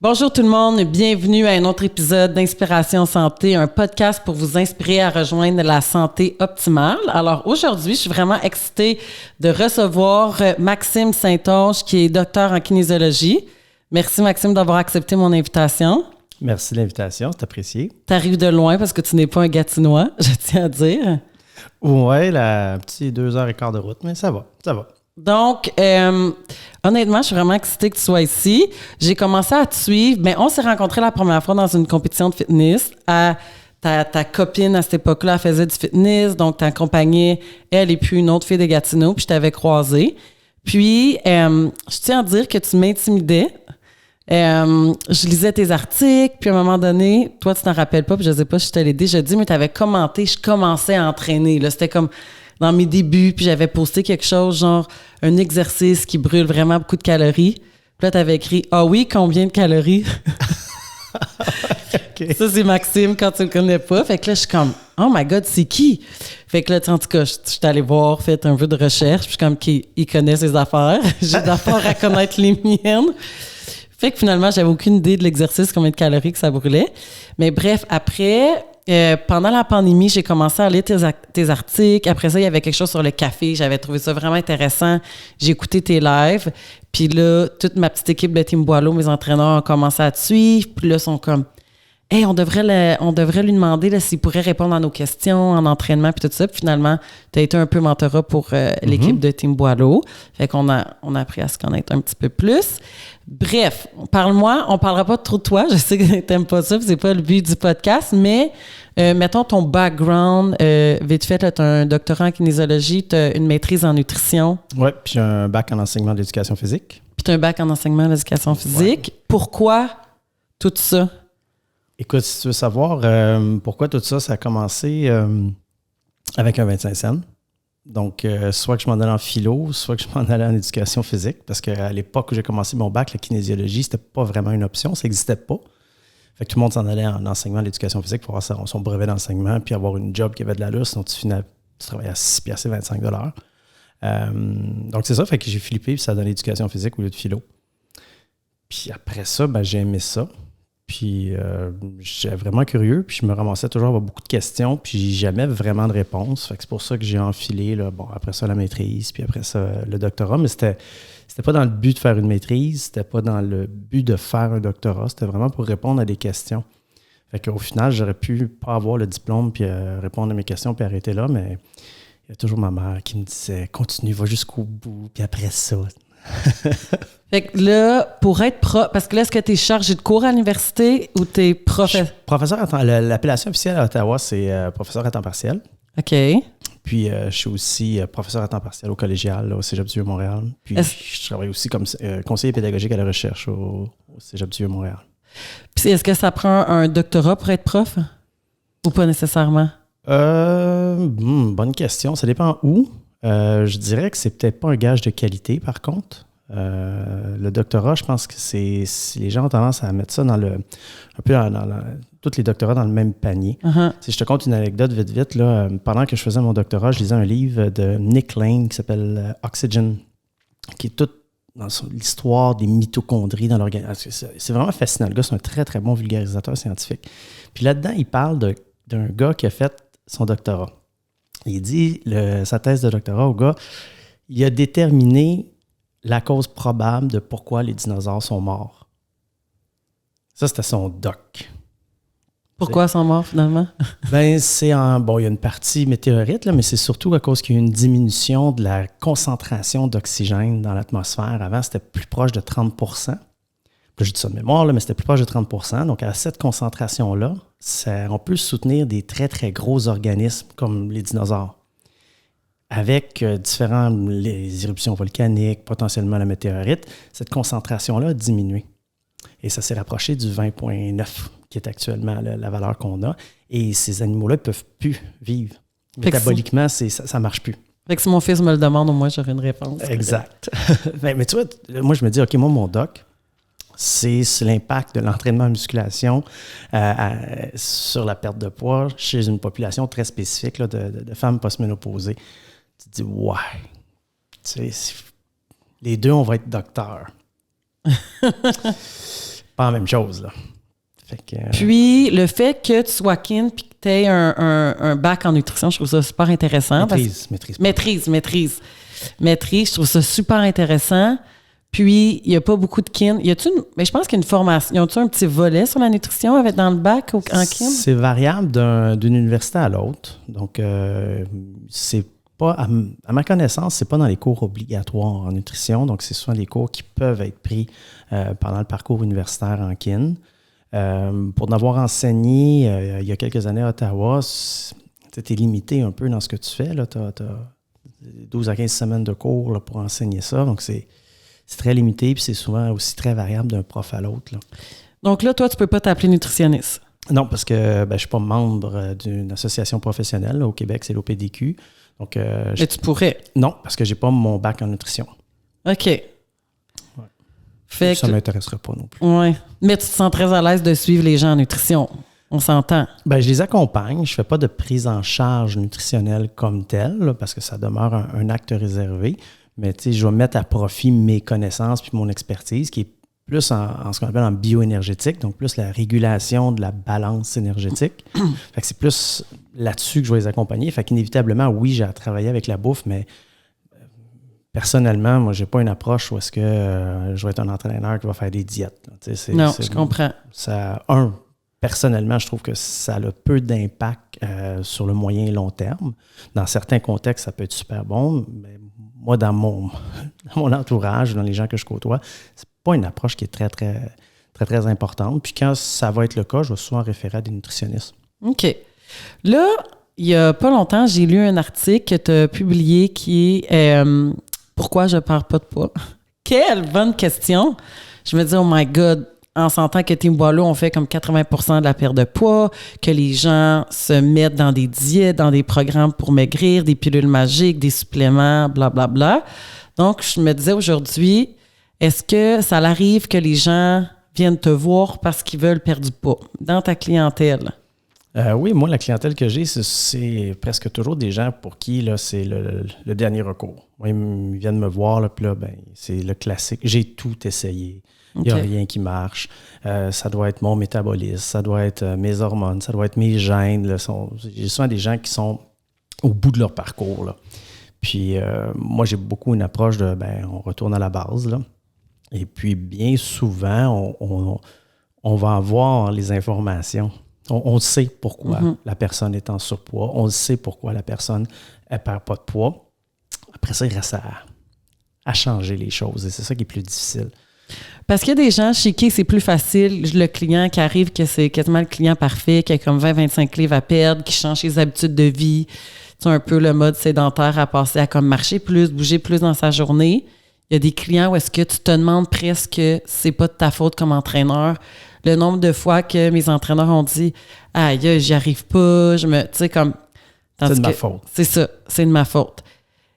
Bonjour tout le monde, bienvenue à un autre épisode d'Inspiration Santé, un podcast pour vous inspirer à rejoindre la santé optimale. Alors aujourd'hui, je suis vraiment excitée de recevoir Maxime Saint-Onge, qui est docteur en kinésiologie. Merci Maxime d'avoir accepté mon invitation. Merci de l'invitation, c'est apprécié. Tu arrives de loin parce que tu n'es pas un Gatinois, je tiens à dire. Ouais, un petit 2h15 de route, mais ça va. Donc, honnêtement, je suis vraiment excitée que tu sois ici. J'ai commencé à te suivre. Mais on s'est rencontrés la première fois dans une compétition de fitness. Ta copine, à cette époque-là, elle faisait du fitness. Donc, tu accompagnais elle et puis une autre fille de Gatineau. Puis, je t'avais croisée. Puis, je tiens à dire que tu m'intimidais. Je lisais tes articles. Puis, à un moment donné, toi, tu t'en rappelles pas. Puis, je sais pas si je te l'ai dit. Je dis, mais tu avais commenté. Je commençais à entraîner. Là, c'était comme dans mes débuts, puis j'avais posté quelque chose, genre un exercice qui brûle vraiment beaucoup de calories. Puis là, t'avais écrit « Ah oui, combien de calories? » Okay. Ça, c'est Maxime quand tu le connais pas. Fait que là, je suis comme « Oh my God, c'est qui? » Fait que là, en tout cas, je suis allée voir, fait un peu de recherche, puis je suis comme qu'il connaît ses affaires. J'ai d'affaires à connaître les miennes. Fait que finalement, j'avais aucune idée de l'exercice, combien de calories que ça brûlait. Mais bref, après... pendant la pandémie, j'ai commencé à lire tes articles. Après ça, il y avait quelque chose sur le café. J'avais trouvé ça vraiment intéressant. J'ai écouté tes lives. Puis là, toute ma petite équipe de Team Boileau, mes entraîneurs ont commencé à te suivre. Puis là, ils sont comme « Hey, on devrait lui demander là, s'il pourrait répondre à nos questions en entraînement. » Puis tout ça. Puis finalement, tu as été un peu mentorat pour l'équipe de Team Boileau. Fait qu'on a appris à se connaître un petit peu plus. Bref, parle-moi. On parlera pas trop de toi. Je sais que t'aimes pas ça, c'est pas le but du podcast, mais mettons ton background. Vite fait, tu as un doctorat en kinésiologie, tu as une maîtrise en nutrition. Oui, puis j'ai un bac en enseignement de l'éducation physique. Puis tu as un bac en enseignement de l'éducation physique. Ouais. Pourquoi tout ça? Écoute, si tu veux savoir pourquoi tout ça, ça a commencé avec un 25 cents. Donc, soit que je m'en allais en philo, soit que je m'en allais en éducation physique, parce qu'à l'époque où j'ai commencé mon bac, la kinésiologie, c'était pas vraiment une option, ça n'existait pas. Fait que tout le monde s'en allait en enseignement de l'éducation physique pour avoir son brevet d'enseignement, puis avoir une job qui avait de l'allure, sinon tu travaillais à 6 piastres et 25 $. Donc, c'est ça, fait que j'ai flippé, puis ça a donné l'éducation physique au lieu de philo. Puis après ça, j'ai aimé ça. Puis j'étais vraiment curieux, puis je me ramassais toujours à avoir beaucoup de questions, puis j'ai jamais vraiment de réponse. Fait que c'est pour ça que j'ai enfilé, là, après ça, la maîtrise, puis après ça, le doctorat. Mais c'était pas dans le but de faire une maîtrise, c'était pas dans le but de faire un doctorat, c'était vraiment pour répondre à des questions. Fait qu'au final, j'aurais pu pas avoir le diplôme, puis répondre à mes questions, puis arrêter là, mais il y a toujours ma mère qui me disait « Continue, va jusqu'au bout, puis après ça... » Fait que là, pour être prof, parce que là, est-ce que tu es chargé de cours à l'université ou tu es professeur? Professeur à temps, l'appellation officielle à Ottawa, c'est professeur à temps partiel. OK. Puis, je suis aussi professeur à temps partiel au collégial, là, au Cégep du Vieux-Montréal. Puis, je travaille aussi comme conseiller pédagogique à la recherche au Cégep du Vieux-Montréal. Puis, est-ce que ça prend un doctorat pour être prof ou pas nécessairement? Bonne question. Ça dépend où. Je dirais que c'est peut-être pas un gage de qualité, par contre. Le doctorat, je pense que les gens ont tendance à mettre ça dans tous les doctorats dans le même panier. Uh-huh. Si je te conte une anecdote vite, là, pendant que je faisais mon doctorat, je lisais un livre de Nick Lane qui s'appelle Oxygen, qui est toute dans l'histoire des mitochondries dans l'organisme. C'est vraiment fascinant. Le gars, c'est un très, très bon vulgarisateur scientifique. Puis là-dedans, il parle d'un gars qui a fait son doctorat. Il dit, sa thèse de doctorat au gars, il a déterminé la cause probable de pourquoi les dinosaures sont morts. Ça, c'était son doc. Pourquoi ils sont morts, finalement? Il y a une partie météorite, là, mais c'est surtout à cause qu'il y a eu une diminution de la concentration d'oxygène dans l'atmosphère. Avant, c'était plus proche de 30 %. Je dis ça de mémoire, là, mais c'était plus proche de 30 %. Donc, à cette concentration-là, on peut soutenir des très, très gros organismes comme les dinosaures. Avec les éruptions volcaniques, potentiellement la météorite, cette concentration-là a diminué. Et ça s'est rapproché du 20,9, qui est actuellement la valeur qu'on a. Et ces animaux-là ne peuvent plus vivre. Métaboliquement, ça ne marche plus. Fait que si mon fils me le demande, au moins j'aurai une réponse. Exact. Mais tu vois, moi, je me dis, OK, moi, mon doc, c'est l'impact de l'entraînement en musculation sur la perte de poids chez une population très spécifique là, de femmes post-ménopausées. Tu te dis, ouais, tu sais, les deux, on va être docteurs. pas la même chose, là. Fait que, Puis, le fait que tu sois kin puis que tu aies un bac en nutrition, je trouve ça super intéressant. Maîtrise, je trouve ça super intéressant. Puis, il n'y a pas beaucoup de kin. Mais je pense qu'il y a une formation. Ils ont-tu un petit volet sur la nutrition dans le bac en kin? C'est variable d'une université à l'autre. Donc, c'est pas, à ma connaissance, c'est pas dans les cours obligatoires en nutrition. Donc, c'est souvent des cours qui peuvent être pris pendant le parcours universitaire en kin. Pour en avoir enseigné il y a quelques années à Ottawa, tu es limité un peu dans ce que tu fais. Tu as 12 à 15 semaines de cours là, pour enseigner ça. Donc, c'est très limité puis c'est souvent aussi très variable d'un prof à l'autre. Là. Donc là, toi, tu ne peux pas t'appeler nutritionniste? Non, parce que je ne suis pas membre d'une association professionnelle. Là, au Québec, c'est l'OPDQ. Donc, mais tu pourrais? Non, parce que je n'ai pas mon bac en nutrition. OK. Ça ne m'intéresserait pas non plus. Oui. Mais tu te sens très à l'aise de suivre les gens en nutrition. On s'entend. Je les accompagne. Je ne fais pas de prise en charge nutritionnelle comme telle, là, parce que ça demeure un acte réservé. Mais je vais mettre à profit mes connaissances puis mon expertise, qui est plus en ce qu'on appelle en bioénergétique, donc plus la régulation de la balance énergétique. Fait que c'est plus là-dessus que je vais les accompagner. Fait qu'inévitablement, oui, j'ai à travailler avec la bouffe, mais personnellement, moi, j'ai pas une approche où est-ce que je vais être un entraîneur qui va faire des diètes. Je comprends. Personnellement, je trouve que ça a peu d'impact sur le moyen et long terme. Dans certains contextes, ça peut être super bon, mais moi, dans mon entourage, dans les gens que je côtoie, c'est pas une approche qui est très, très, très, très importante. Puis quand ça va être le cas, je vais souvent référer à des nutritionnistes. OK. Là, il n'y a pas longtemps, j'ai lu un article que tu as publié qui est Pourquoi je ne perds pas de poids? Quelle bonne question! Je me dis, oh my God, en sentant que Team Boileau, on fait comme 80% de la perte de poids, que les gens se mettent dans des diètes, dans des programmes pour maigrir, des pilules magiques, des suppléments, blablabla. Bla, bla. Donc, je me disais aujourd'hui, est-ce que ça arrive que les gens viennent te voir parce qu'ils veulent perdre du poids dans ta clientèle? Oui, moi, la clientèle que j'ai, c'est presque toujours des gens pour qui là, c'est le dernier recours. Moi, ils viennent me voir, là, puis là, c'est le classique. J'ai tout essayé. Il n'y a rien qui marche. Ça doit être mon métabolisme, ça doit être mes hormones, ça doit être mes gènes. Là, j'ai souvent des gens qui sont au bout de leur parcours. Là. Puis moi, j'ai beaucoup une approche de, on retourne à la base. Là. Et puis, bien souvent, on va avoir les informations. On sait pourquoi la personne est en surpoids. On sait pourquoi la personne ne perd pas de poids. Après ça, il reste à changer les choses. Et c'est ça qui est plus difficile. Parce qu'il y a des gens chez qui c'est plus facile, le client qui arrive, que c'est quasiment le client parfait, qui a comme 20-25 livres à perdre, qui change ses habitudes de vie, un peu le mode sédentaire à passer à comme marcher plus, bouger plus dans sa journée. Il y a des clients où est-ce que tu te demandes presque c'est pas de ta faute comme entraîneur. Le nombre de fois que mes entraîneurs ont dit « Aïe, j'y arrive pas, tu sais, comme... » C'est de ma faute. C'est ça, c'est de ma faute.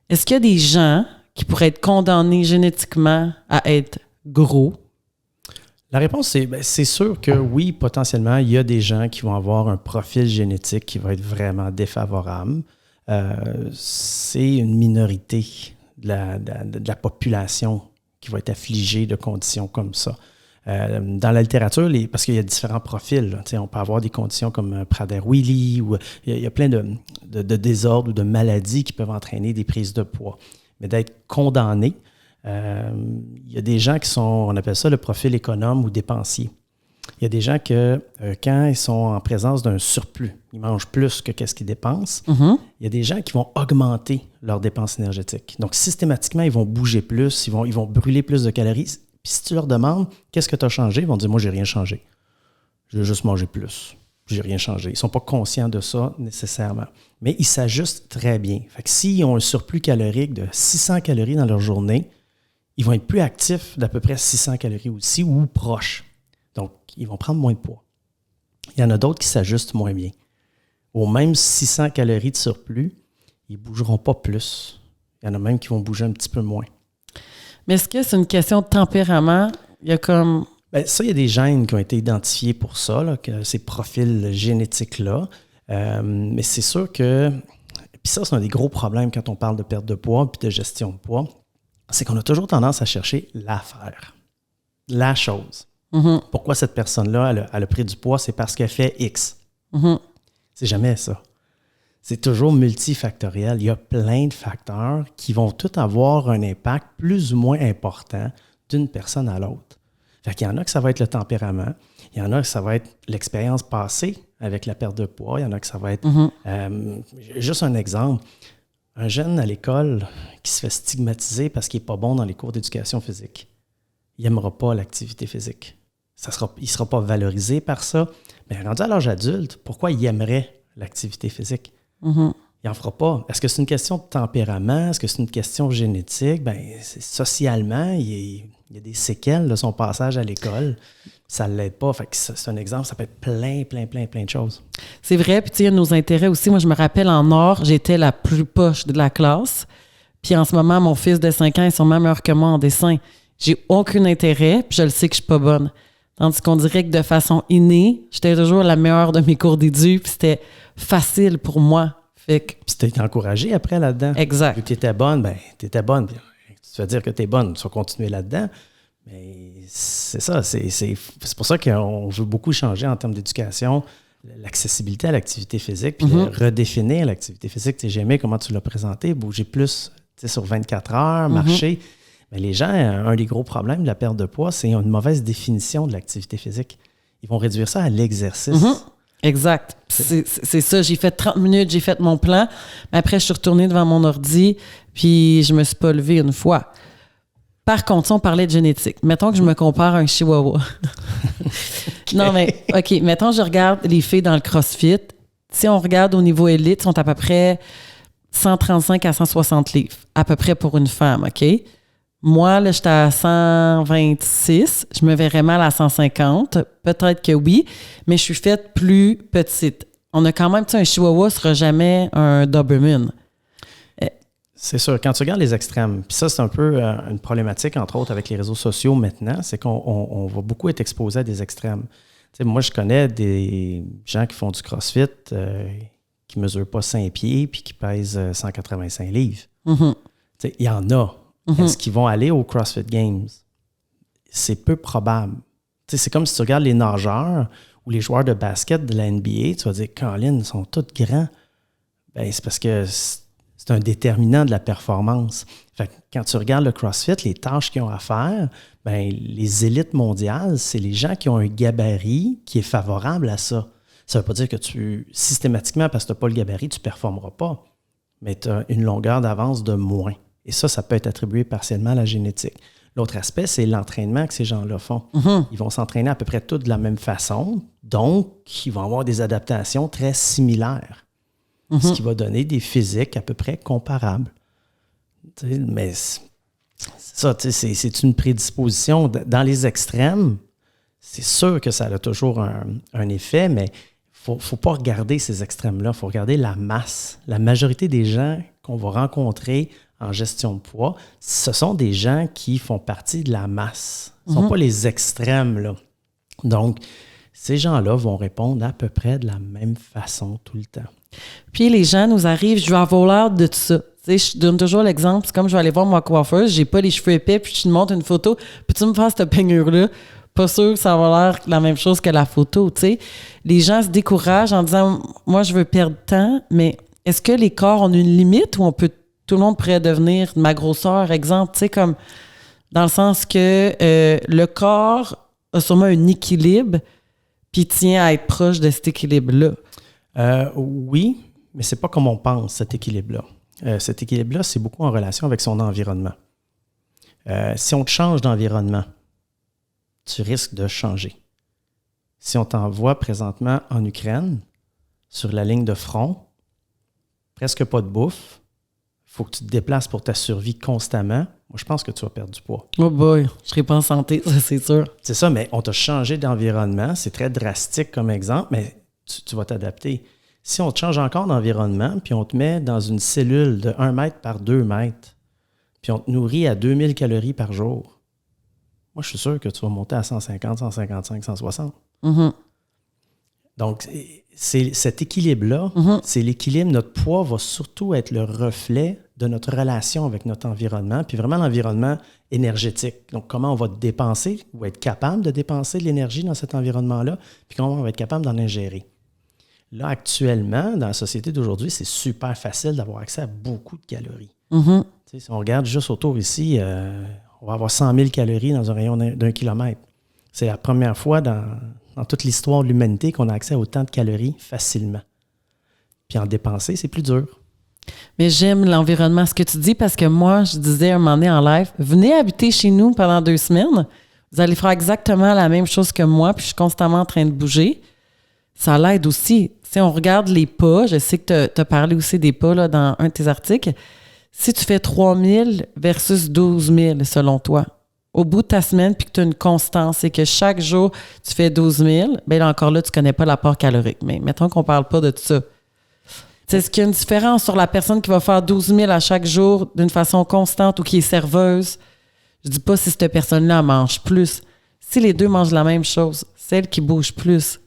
Est-ce qu'il y a des gens qui pourraient être condamnés génétiquement à être gros? La réponse, c'est sûr que oui, potentiellement, il y a des gens qui vont avoir un profil génétique qui va être vraiment défavorable. C'est une minorité de la population qui va être affligée de conditions comme ça. Dans la littérature, parce qu'il y a différents profils. On peut avoir des conditions comme Prader-Willi, ou il y a plein de désordres ou de maladies qui peuvent entraîner des prises de poids. Mais d'être condamné, il y a des gens qui sont, on appelle ça le profil économe ou dépensier. Il y a des gens que quand ils sont en présence d'un surplus, ils mangent plus que qu'est-ce qu'ils dépensent. Il y a des gens qui vont augmenter leurs dépenses énergétiques. Donc, systématiquement, ils vont bouger plus, ils vont brûler plus de calories. Puis si tu leur demandes « Qu'est-ce que tu as changé? » Ils vont dire « Moi, j'ai rien changé. Je vais juste manger plus. J'ai rien changé. » Ils ne sont pas conscients de ça nécessairement. Mais ils s'ajustent très bien. Fait que s'ils ont un surplus calorique de 600 calories dans leur journée, ils vont être plus actifs d'à peu près 600 calories aussi ou proches. Donc, ils vont prendre moins de poids. Il y en a d'autres qui s'ajustent moins bien. Aux mêmes 600 calories de surplus, ils ne bougeront pas plus. Il y en a même qui vont bouger un petit peu moins. Mais est-ce que c'est une question de tempérament? Il y a comme... Ça, il y a des gènes qui ont été identifiés pour ça, là, ces profils génétiques-là. Mais c'est sûr que... Puis ça, c'est un des gros problèmes quand on parle de perte de poids puis de gestion de poids. C'est qu'on a toujours tendance à chercher l'affaire, la chose. Mhm. Pourquoi cette personne-là, elle a pris du poids? C'est parce qu'elle fait X. Mhm. C'est jamais ça. C'est toujours multifactoriel. Il y a plein de facteurs qui vont tous avoir un impact plus ou moins important d'une personne à l'autre. Fait qu'il y en a que ça va être le tempérament, il y en a que ça va être l'expérience passée avec la perte de poids, il y en a que ça va être... juste un exemple, un jeune à l'école qui se fait stigmatiser parce qu'il n'est pas bon dans les cours d'éducation physique, il n'aimera pas l'activité physique. Il ne sera pas valorisé par ça. Mais rendu à l'âge adulte, pourquoi il aimerait l'activité physique? Il n'en fera pas. Est-ce que c'est une question de tempérament? Est-ce que c'est une question génétique? Socialement, il y a des séquelles de son passage à l'école. Ça ne l'aide pas. Fait que c'est un exemple. Ça peut être plein de choses. C'est vrai. Puis, tu sais, nos intérêts aussi. Moi, je me rappelle, en or, j'étais la plus poche de la classe. Puis, en ce moment, mon fils de 5 ans est sûrement meilleur que moi en dessin. J'ai aucun intérêt, puis je le sais que je suis pas bonne. Tandis qu'on dirait que de façon innée, j'étais toujours la meilleure de mes cours d'édu, puis c'était facile pour moi. Fait que... Puis tu t'es encouragé après là-dedans. Exact. Vu que tu étais bonne, tu étais bonne. Puis tu vas dire que tu es bonne, tu vas continuer là-dedans. Mais c'est ça, c'est pour ça qu'on veut beaucoup changer en termes d'éducation, l'accessibilité à l'activité physique, puis redéfinir l'activité physique. J'ai aimé comment tu l'as présenté, bouger plus sur 24 heures, marcher. Mais les gens, un des gros problèmes de la perte de poids, c'est une mauvaise définition de l'activité physique. Ils vont réduire ça à l'exercice. Exact. C'est ça. J'ai fait 30 minutes, j'ai fait mon plan. Après, je suis retournée devant mon ordi, puis je me suis pas levée une fois. Par contre, si on parlait de génétique, mettons que je me compare à un chihuahua. Okay. Non, mais OK, mettons que je regarde les filles dans le CrossFit. Si on regarde au niveau élite, ils sont à peu près 135 à 160 livres, à peu près pour une femme, OK? Moi, là, j'étais à 126. Je me verrais mal à 150. Peut-être que oui, mais je suis faite plus petite. On a quand même, tu sais, un chihuahua ne sera jamais un Doberman. C'est sûr. Quand tu regardes les extrêmes, puis ça, c'est un peu une problématique, entre autres, avec les réseaux sociaux maintenant, c'est qu'on va beaucoup être exposé à des extrêmes. Tu sais, moi, je connais des gens qui font du CrossFit, qui ne mesurent pas 5 pieds puis qui pèsent 185 livres. Tu sais, il y en a. Est-ce qu'ils vont aller aux CrossFit Games? C'est peu probable. Tu sais, c'est comme si tu regardes les nageurs ou les joueurs de basket de la NBA, tu vas dire, Colin, ils sont tous grands. Ben, c'est parce que c'est un déterminant de la performance. Fait que quand tu regardes le CrossFit, les tâches qu'ils ont à faire, ben, les élites mondiales, c'est les gens qui ont un gabarit qui est favorable à ça. Ça ne veut pas dire que systématiquement, parce que tu n'as pas le gabarit, tu ne performeras pas. Mais tu as une longueur d'avance de moins. Et ça peut être attribué partiellement à la génétique. L'autre aspect, c'est l'entraînement que ces gens-là font. Ils vont s'entraîner à peu près tous de la même façon, donc ils vont avoir des adaptations très similaires, ce qui va donner des physiques à peu près comparables. Mais c'est ça, c'est une prédisposition. Dans les extrêmes, c'est sûr que ça a toujours un effet, mais il ne faut pas regarder ces extrêmes-là, il faut regarder la masse. La majorité des gens qu'on va rencontrer en gestion de poids, ce sont des gens qui font partie de la masse. Ce ne sont pas les extrêmes, là. Donc, ces gens-là vont répondre à peu près de la même façon tout le temps. Puis les gens nous arrivent, je veux avoir l'air de tout ça. Tu sais, je donne toujours l'exemple, c'est comme je vais aller voir ma coiffeuse, j'ai pas les cheveux épais, puis je te montre une photo, puis tu me fasses cette peignure-là. Pas sûr que ça va l'air la même chose que la photo, tu sais. Les gens se découragent en disant, moi, je veux perdre de temps, mais est-ce que les corps ont une limite ou tout le monde pourrait devenir ma grosseur, exemple, tu sais, comme dans le sens que le corps a sûrement un équilibre puis tient à être proche de cet équilibre-là. Oui, mais c'est pas comme on pense, cet équilibre-là. Cet équilibre-là, c'est beaucoup en relation avec son environnement. Si on te change d'environnement, tu risques de changer. Si on t'envoie présentement en Ukraine, sur la ligne de front, presque pas de bouffe, il faut que tu te déplaces pour ta survie constamment. Moi, je pense que tu vas perdre du poids. Oh boy, je serai pas en santé, ça c'est sûr. C'est ça, mais on t'a changé d'environnement. C'est très drastique comme exemple, mais tu vas t'adapter. Si on te change encore d'environnement, puis on te met dans une cellule de 1 mètre par 2 mètres, puis on te nourrit à 2000 calories par jour, moi, je suis sûr que tu vas monter à 150, 155, 160. Donc, c'est cet équilibre-là, c'est l'équilibre. Notre poids va surtout être le reflet de notre relation avec notre environnement, puis vraiment l'environnement énergétique. Donc, comment on va dépenser ou être capable de dépenser de l'énergie dans cet environnement-là, puis comment on va être capable d'en ingérer. Là, actuellement, dans la société d'aujourd'hui, c'est super facile d'avoir accès à beaucoup de calories. Si on regarde juste autour ici, on va avoir 100 000 calories dans un rayon d'1 kilomètre. C'est la première fois dans toute l'histoire de l'humanité qu'on a accès à autant de calories facilement. Puis en dépenser, c'est plus dur. Mais j'aime l'environnement, ce que tu dis, parce que moi, je disais un moment donné en live, venez habiter chez nous pendant 2 semaines, vous allez faire exactement la même chose que moi, puis je suis constamment en train de bouger. Ça l'aide aussi. Si on regarde les pas, je sais que tu as parlé aussi des pas là, dans un de tes articles, si tu fais 3 000 versus 12 000 selon toi, au bout de ta semaine, puis que tu as une constance et que chaque jour, tu fais 12 000, bien là, encore là, tu ne connais pas l'apport calorique. Mais mettons qu'on ne parle pas de ça. Est-ce qu'il y a une différence sur la personne qui va faire 12 000 à chaque jour d'une façon constante ou qui est serveuse? Je ne dis pas si cette personne-là mange plus. Si les deux mangent la même chose, celle qui bouge plus.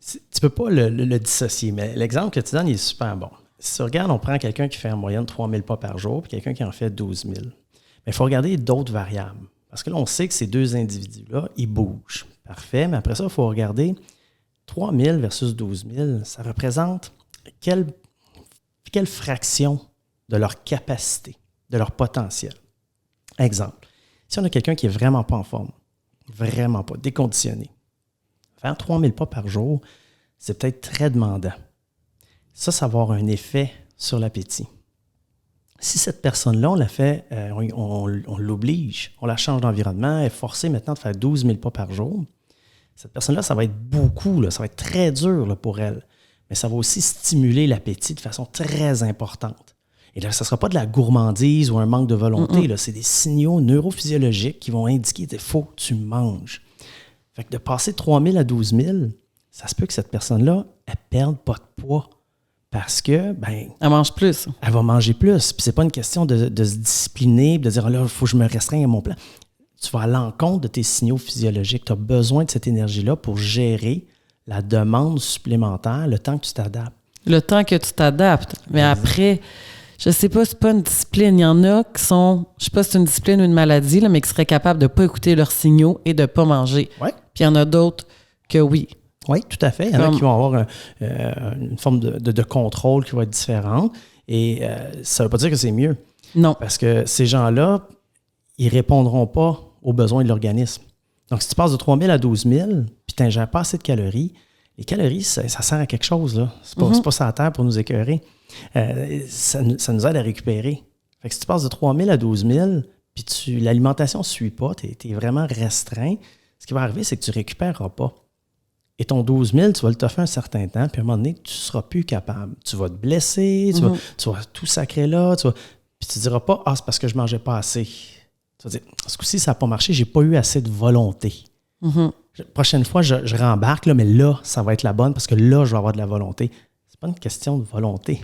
Tu ne peux pas le dissocier, mais l'exemple que tu donnes, il est super bon. Si tu regardes, on prend quelqu'un qui fait en moyenne 3 000 pas par jour, puis quelqu'un qui en fait 12 000. Mais il faut regarder d'autres variables. Parce que là, on sait que ces deux individus-là, ils bougent. Parfait, mais après ça, il faut regarder 3 000 versus 12 000, ça représente quelle fraction de leur capacité, de leur potentiel. Exemple, si on a quelqu'un qui n'est vraiment pas en forme, vraiment pas, déconditionné, faire 3 000 pas par jour, c'est peut-être très demandant. Ça va avoir un effet sur l'appétit. Si cette personne-là, on la fait, on l'oblige, on la change d'environnement, elle est forcée maintenant de faire 12 000 pas par jour, cette personne-là, ça va être beaucoup, là, ça va être très dur là, pour elle. Mais ça va aussi stimuler l'appétit de façon très importante. Et là, ça ne sera pas de la gourmandise ou un manque de volonté. Là, c'est des signaux neurophysiologiques qui vont indiquer qu'il faut que tu manges. Fait que de passer de 3 000 à 12 000, ça se peut que cette personne-là, elle ne perde pas de poids. Parce que, elle mange plus. Elle va manger plus. Puis c'est pas une question de se discipliner, de dire, là, il faut que je me restreigne à mon plan. Tu vas à l'encontre de tes signaux physiologiques. Tu as besoin de cette énergie-là pour gérer la demande supplémentaire, le temps que tu t'adaptes. Le temps que tu t'adaptes. Mais après, je sais pas, c'est pas une discipline. Il y en a qui sont, je sais pas si c'est une discipline ou une maladie, là, mais qui seraient capables de pas écouter leurs signaux et de pas manger. Ouais. Puis il y en a d'autres que oui. Oui, tout à fait. Il y en a qui vont avoir une forme de contrôle qui va être différente. Et ça ne veut pas dire que c'est mieux. Non. Parce que ces gens-là, ils ne répondront pas aux besoins de l'organisme. Donc, si tu passes de 3 000 à 12 000, puis tu n'ingères pas assez de calories, les calories, ça sert à quelque chose. Là. C'est pas sur la terre pour nous écœurer. Ça nous aide à récupérer. Fait que si tu passes de 3 000 à 12 000, puis l'alimentation ne suit pas, tu es vraiment restreint, ce qui va arriver, c'est que tu ne récupéreras pas. Et ton 12 000, tu vas le toffer un certain temps, puis à un moment donné, tu ne seras plus capable. Tu vas te blesser, tu vas tout sacrer là, puis tu ne diras pas « Ah, c'est parce que je ne mangeais pas assez ». Tu vas dire « Ce coup-ci, ça n'a pas marché, je n'ai pas eu assez de volonté ». Prochaine fois, je rembarque, là, mais là, ça va être la bonne parce que là, je vais avoir de la volonté. C'est pas une question de volonté.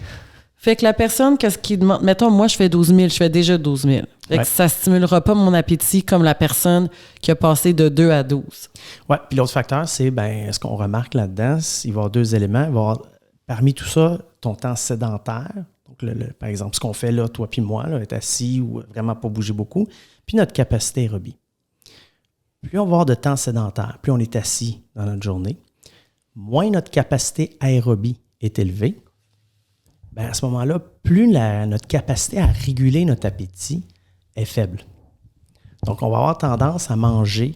Fait que la personne, qu'est-ce qu'il demande? Mettons, moi, je fais 12 000, je fais déjà 12 000. Fait que ça ne stimulera pas mon appétit comme la personne qui a passé de 2 à 12. Oui, puis l'autre facteur, c'est, ce qu'on remarque là-dedans, il va y avoir 2 éléments. Il va y avoir, parmi tout ça, ton temps sédentaire. Donc, par exemple, ce qu'on fait là, toi puis moi, là, être assis ou vraiment pas bouger beaucoup, puis notre capacité aérobie. Plus on va avoir de temps sédentaire, plus on est assis dans notre journée, moins notre capacité aérobie est élevée. À ce moment-là, plus notre capacité à réguler notre appétit est faible. Donc, on va avoir tendance à manger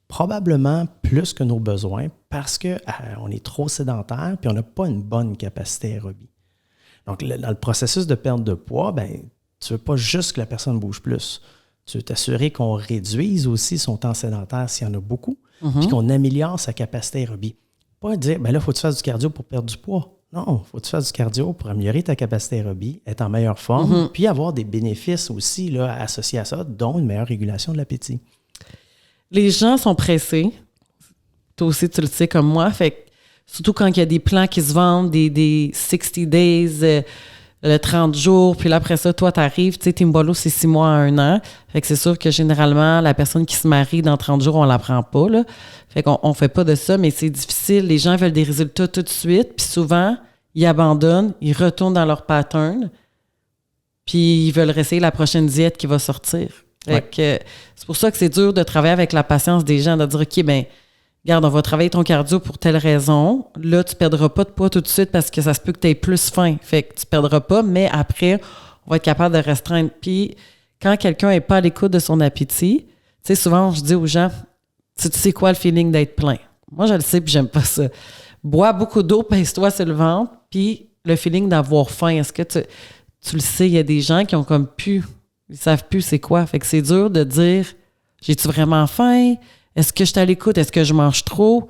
probablement plus que nos besoins parce qu'on est trop sédentaire puis on n'a pas une bonne capacité aérobie. Donc, dans le processus de perte de poids, tu ne veux pas juste que la personne bouge plus. Tu veux t'assurer qu'on réduise aussi son temps sédentaire s'il y en a beaucoup, puis qu'on améliore sa capacité aérobie. Pas dire, là, il faut que tu fasses du cardio pour perdre du poids. Non, il faut que tu fasses du cardio pour améliorer ta capacité aérobie, être en meilleure forme, puis avoir des bénéfices aussi là, associés à ça, dont une meilleure régulation de l'appétit. Les gens sont pressés. Toi aussi, tu le sais comme moi. Fait que, surtout quand il y a des plans qui se vendent, des 60 days, le 30 jours, puis là, après ça, toi, t'arrives, tu sais, Timbolo, c'est 6 mois à 1 an. Fait que c'est sûr que généralement, la personne qui se marie dans 30 jours, on la prend pas, là. Fait qu'on on fait pas de ça, mais c'est difficile. Les gens veulent des résultats tout de suite, puis souvent, ils abandonnent, ils retournent dans leur pattern, puis ils veulent réessayer la prochaine diète qui va sortir. Fait que c'est pour ça que c'est dur de travailler avec la patience des gens, de dire, OK, ben regarde, on va travailler ton cardio pour telle raison. Là, tu perdras pas de poids tout de suite parce que ça se peut que tu aies plus faim. Fait que tu perdras pas, mais après, on va être capable de restreindre. Puis, quand quelqu'un n'est pas à l'écoute de son appétit, tu sais, souvent, je dis aux gens, tu sais quoi le feeling d'être plein? Moi, je le sais, puis j'aime pas ça. Bois beaucoup d'eau, pèse-toi sur le ventre, puis le feeling d'avoir faim. Est-ce que tu le sais, il y a des gens qui ont comme ils savent plus c'est quoi. Fait que c'est dur de dire, j'ai-tu vraiment faim? Est-ce que je suis à l'écoute? Est-ce que je mange trop?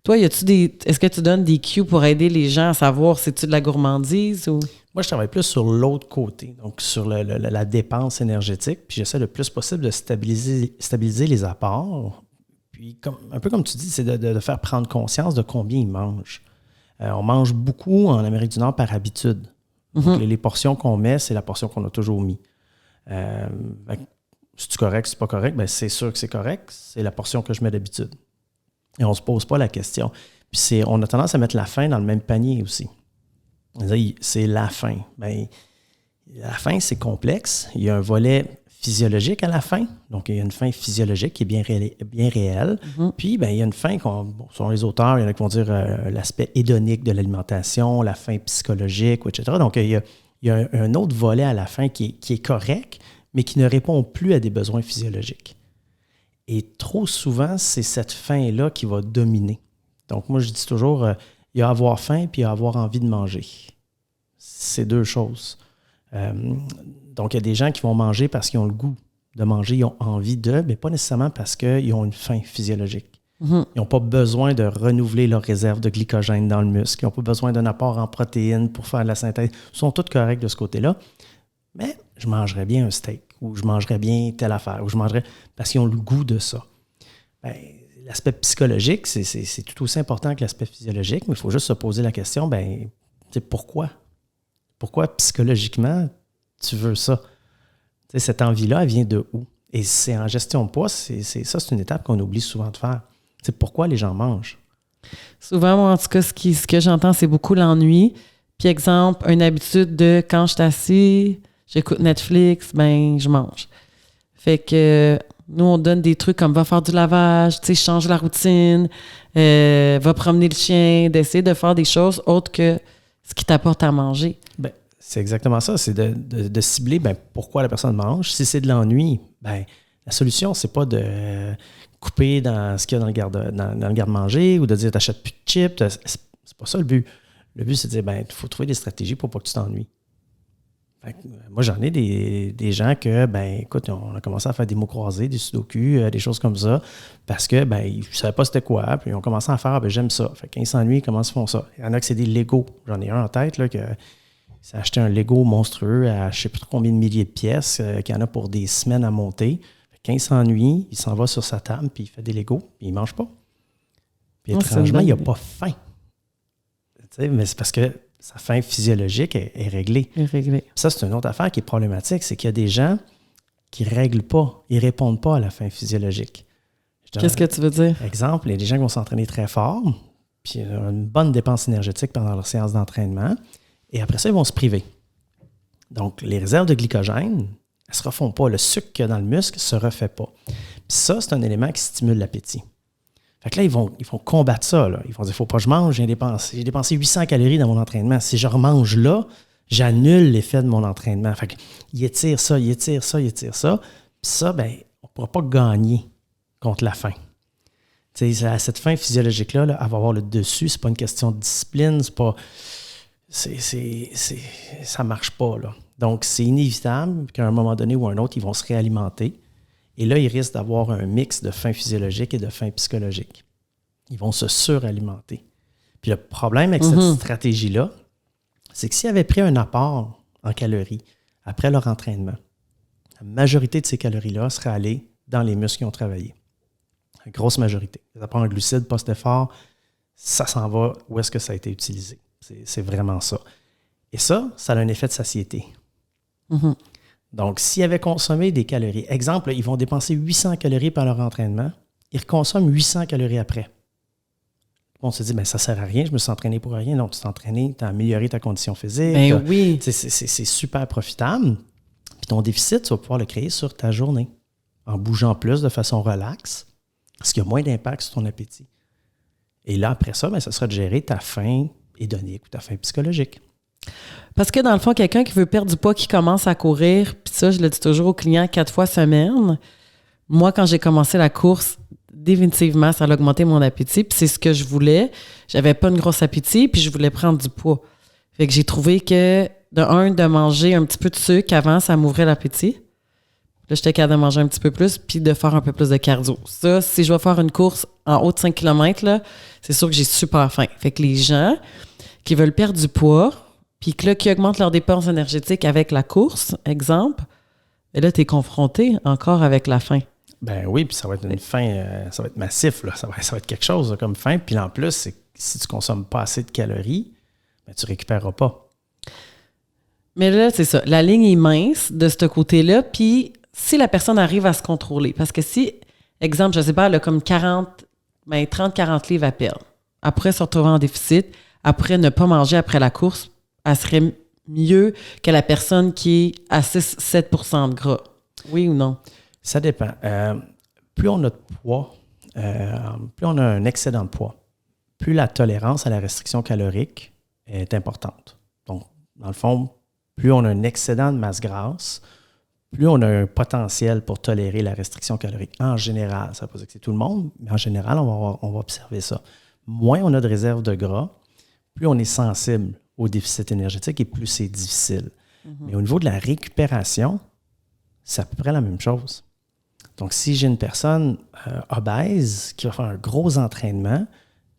Toi, est-ce que tu donnes des cues pour aider les gens à savoir si tu de la gourmandise ou... Moi, je travaille plus sur l'autre côté, donc sur la dépense énergétique, puis j'essaie le plus possible de stabiliser les apports. Puis, un peu comme tu dis, c'est de faire prendre conscience de combien ils mangent. On mange beaucoup en Amérique du Nord par habitude. Donc, les portions qu'on met, c'est la portion qu'on a toujours mis. C'est-tu correct, c'est pas correct? Bien, c'est sûr que c'est correct. C'est la portion que je mets d'habitude. Et on ne se pose pas la question. Puis on a tendance à mettre la faim dans le même panier aussi. C'est la faim. Bien, la faim, c'est complexe. Il y a un volet physiologique à la faim. Donc, il y a une faim physiologique qui est bien réelle. Puis, bien, il y a une faim, selon les auteurs, il y en a qui vont dire l'aspect hédonique de l'alimentation, la faim psychologique, etc. Donc, il y a un autre volet à la faim qui est correct, mais qui ne répond plus à des besoins physiologiques. Et trop souvent, c'est cette faim-là qui va dominer. Donc, moi, je dis toujours, il y a avoir faim puis il y a avoir envie de manger. C'est deux choses. Donc, il y a des gens qui vont manger parce qu'ils ont le goût de manger, ils ont envie de, mais pas nécessairement parce qu'ils ont une faim physiologique. Ils n'ont pas besoin de renouveler leur réserve de glycogène dans le muscle. Ils n'ont pas besoin d'un apport en protéines pour faire de la synthèse. Ils sont tous corrects de ce côté-là. Mais je mangerais bien un steak ou je mangerais bien telle affaire ou je mangerais parce qu'ils ont le goût de ça. Bien, l'aspect psychologique, c'est tout aussi important que l'aspect physiologique, mais il faut juste se poser la question, bien, pourquoi? Pourquoi psychologiquement tu veux ça? T'sais, cette envie-là, elle vient de où? Et c'est en gestion de poids, c'est une étape qu'on oublie souvent de faire. C'est pourquoi les gens mangent. Souvent, moi, en tout cas, ce que j'entends, c'est beaucoup l'ennui. Puis, exemple, une habitude de quand je suis assis, j'écoute Netflix, ben je mange. Fait que nous, on donne des trucs comme va faire du lavage, tu sais, change la routine, va promener le chien, d'essayer de faire des choses autres que ce qui t'apporte à manger. Ben, c'est exactement ça, c'est de cibler pourquoi la personne mange. Si c'est de l'ennui, la solution, c'est pas de couper dans ce qu'il y a dans le garde-manger ou de dire t'achètes plus de chips. C'est pas ça le but. Le but, c'est de dire il faut trouver des stratégies pour pas que tu t'ennuies. Moi, j'en ai des gens que, écoute, on a commencé à faire des mots croisés, des sudoku, des choses comme ça, parce que, ils ne savaient pas c'était quoi, puis ils ont commencé à faire, j'aime ça. Fait qu'ils s'ennuient, comment ils font ça? Il y en a que c'est des Legos. J'en ai un en tête, là, que s'est acheté un Lego monstrueux à je ne sais plus trop combien de milliers de pièces, qu'il y en a pour des semaines à monter. Quand il s'ennuie, il s'en va sur sa table, puis il fait des Legos, puis il ne mange pas. Puis étrangement, il n'a pas faim. Mais c'est parce que sa faim physiologique est réglée. Ça, c'est une autre affaire qui est problématique, c'est qu'il y a des gens qui ne règlent pas, ils ne répondent pas à la faim physiologique. Qu'est-ce que tu veux dire? Exemple, il y a des gens qui vont s'entraîner très fort, puis une bonne dépense énergétique pendant leur séance d'entraînement, et après ça, ils vont se priver. Donc, les réserves de glycogène, elles ne se refont pas. Le sucre qu'il y a dans le muscle ne se refait pas. Puis ça, c'est un élément qui stimule l'appétit. Fait que là, ils vont combattre ça. Là. Ils vont dire, il ne faut pas que je mange, j'ai dépensé 800 calories dans mon entraînement. Si je remange là, j'annule l'effet de mon entraînement. Fait qu'il étire ça. Puis ça, on ne pourra pas gagner contre la faim. Cette faim physiologique-là, elle va avoir le dessus. C'est pas une question de discipline. C'est pas... ça marche pas. Là. Donc, c'est inévitable qu'à un moment donné ou un autre, ils vont se réalimenter. Et là, ils risquent d'avoir un mix de faim physiologique et de faim psychologique. Ils vont se suralimenter. Puis le problème avec cette stratégie-là, c'est que s'ils avaient pris un apport en calories après leur entraînement, la majorité de ces calories-là seraient allées dans les muscles qui ont travaillé. La grosse majorité. Les apports en glucides post-effort, ça s'en va où est-ce que ça a été utilisé. C'est vraiment ça. Et ça a un effet de satiété. Donc, s'ils avaient consommé des calories, exemple, ils vont dépenser 800 calories par leur entraînement, il reconsomme 800 calories après. On se dit, ça ne sert à rien, je me suis entraîné pour rien. Non, tu t'es entraîné, tu as amélioré ta condition physique. Ben oui. C'est super profitable. Puis ton déficit, tu vas pouvoir le créer sur ta journée, en bougeant plus de façon relaxe, parce qu'il y a moins d'impact sur ton appétit. Et là, après ça, ça sera de gérer ta faim hédonique ou ta faim psychologique. Parce que dans le fond, quelqu'un qui veut perdre du poids, qui commence à courir, puis ça, je le dis toujours aux clients 4 fois semaine. Moi, quand j'ai commencé la course, définitivement, ça a augmenté mon appétit. Puis c'est ce que je voulais. J'avais pas une grosse appétit, puis je voulais prendre du poids. Fait que j'ai trouvé que, de manger un petit peu de sucre avant, ça m'ouvrait l'appétit. Là, j'étais capable de manger un petit peu plus, puis de faire un peu plus de cardio. Ça, si je vais faire une course en haut de 5 km, là, c'est sûr que j'ai super faim. Fait que les gens qui veulent perdre du poids, puis que là, qui augmentent leurs dépenses énergétiques avec la course, exemple, et là, tu es confronté encore avec la faim. Ben oui, puis ça va être une faim, ça va être massif, là. Ça va être quelque chose là, comme faim. Puis en plus, c'est que si tu ne consommes pas assez de calories, tu ne récupéreras pas. Mais là, c'est ça. La ligne est mince de ce côté-là, puis si la personne arrive à se contrôler, parce que si, exemple, je ne sais pas, elle a comme 30-40 livres à perdre, après se retrouver en déficit, après ne pas manger après la course, elle serait mieux que la personne qui est à 6-7% de gras. Oui ou non? Ça dépend. Plus on a de poids, plus on a un excédent de poids, plus la tolérance à la restriction calorique est importante. Donc, dans le fond, plus on a un excédent de masse grasse, plus on a un potentiel pour tolérer la restriction calorique. En général, ça ne veut pas dire que c'est tout le monde, mais en général, on va observer ça. Moins on a de réserve de gras, plus on est sensible au déficit énergétique et plus c'est difficile. Mm-hmm. Mais au niveau de la récupération, c'est à peu près la même chose. Donc, si j'ai une personne obèse qui va faire un gros entraînement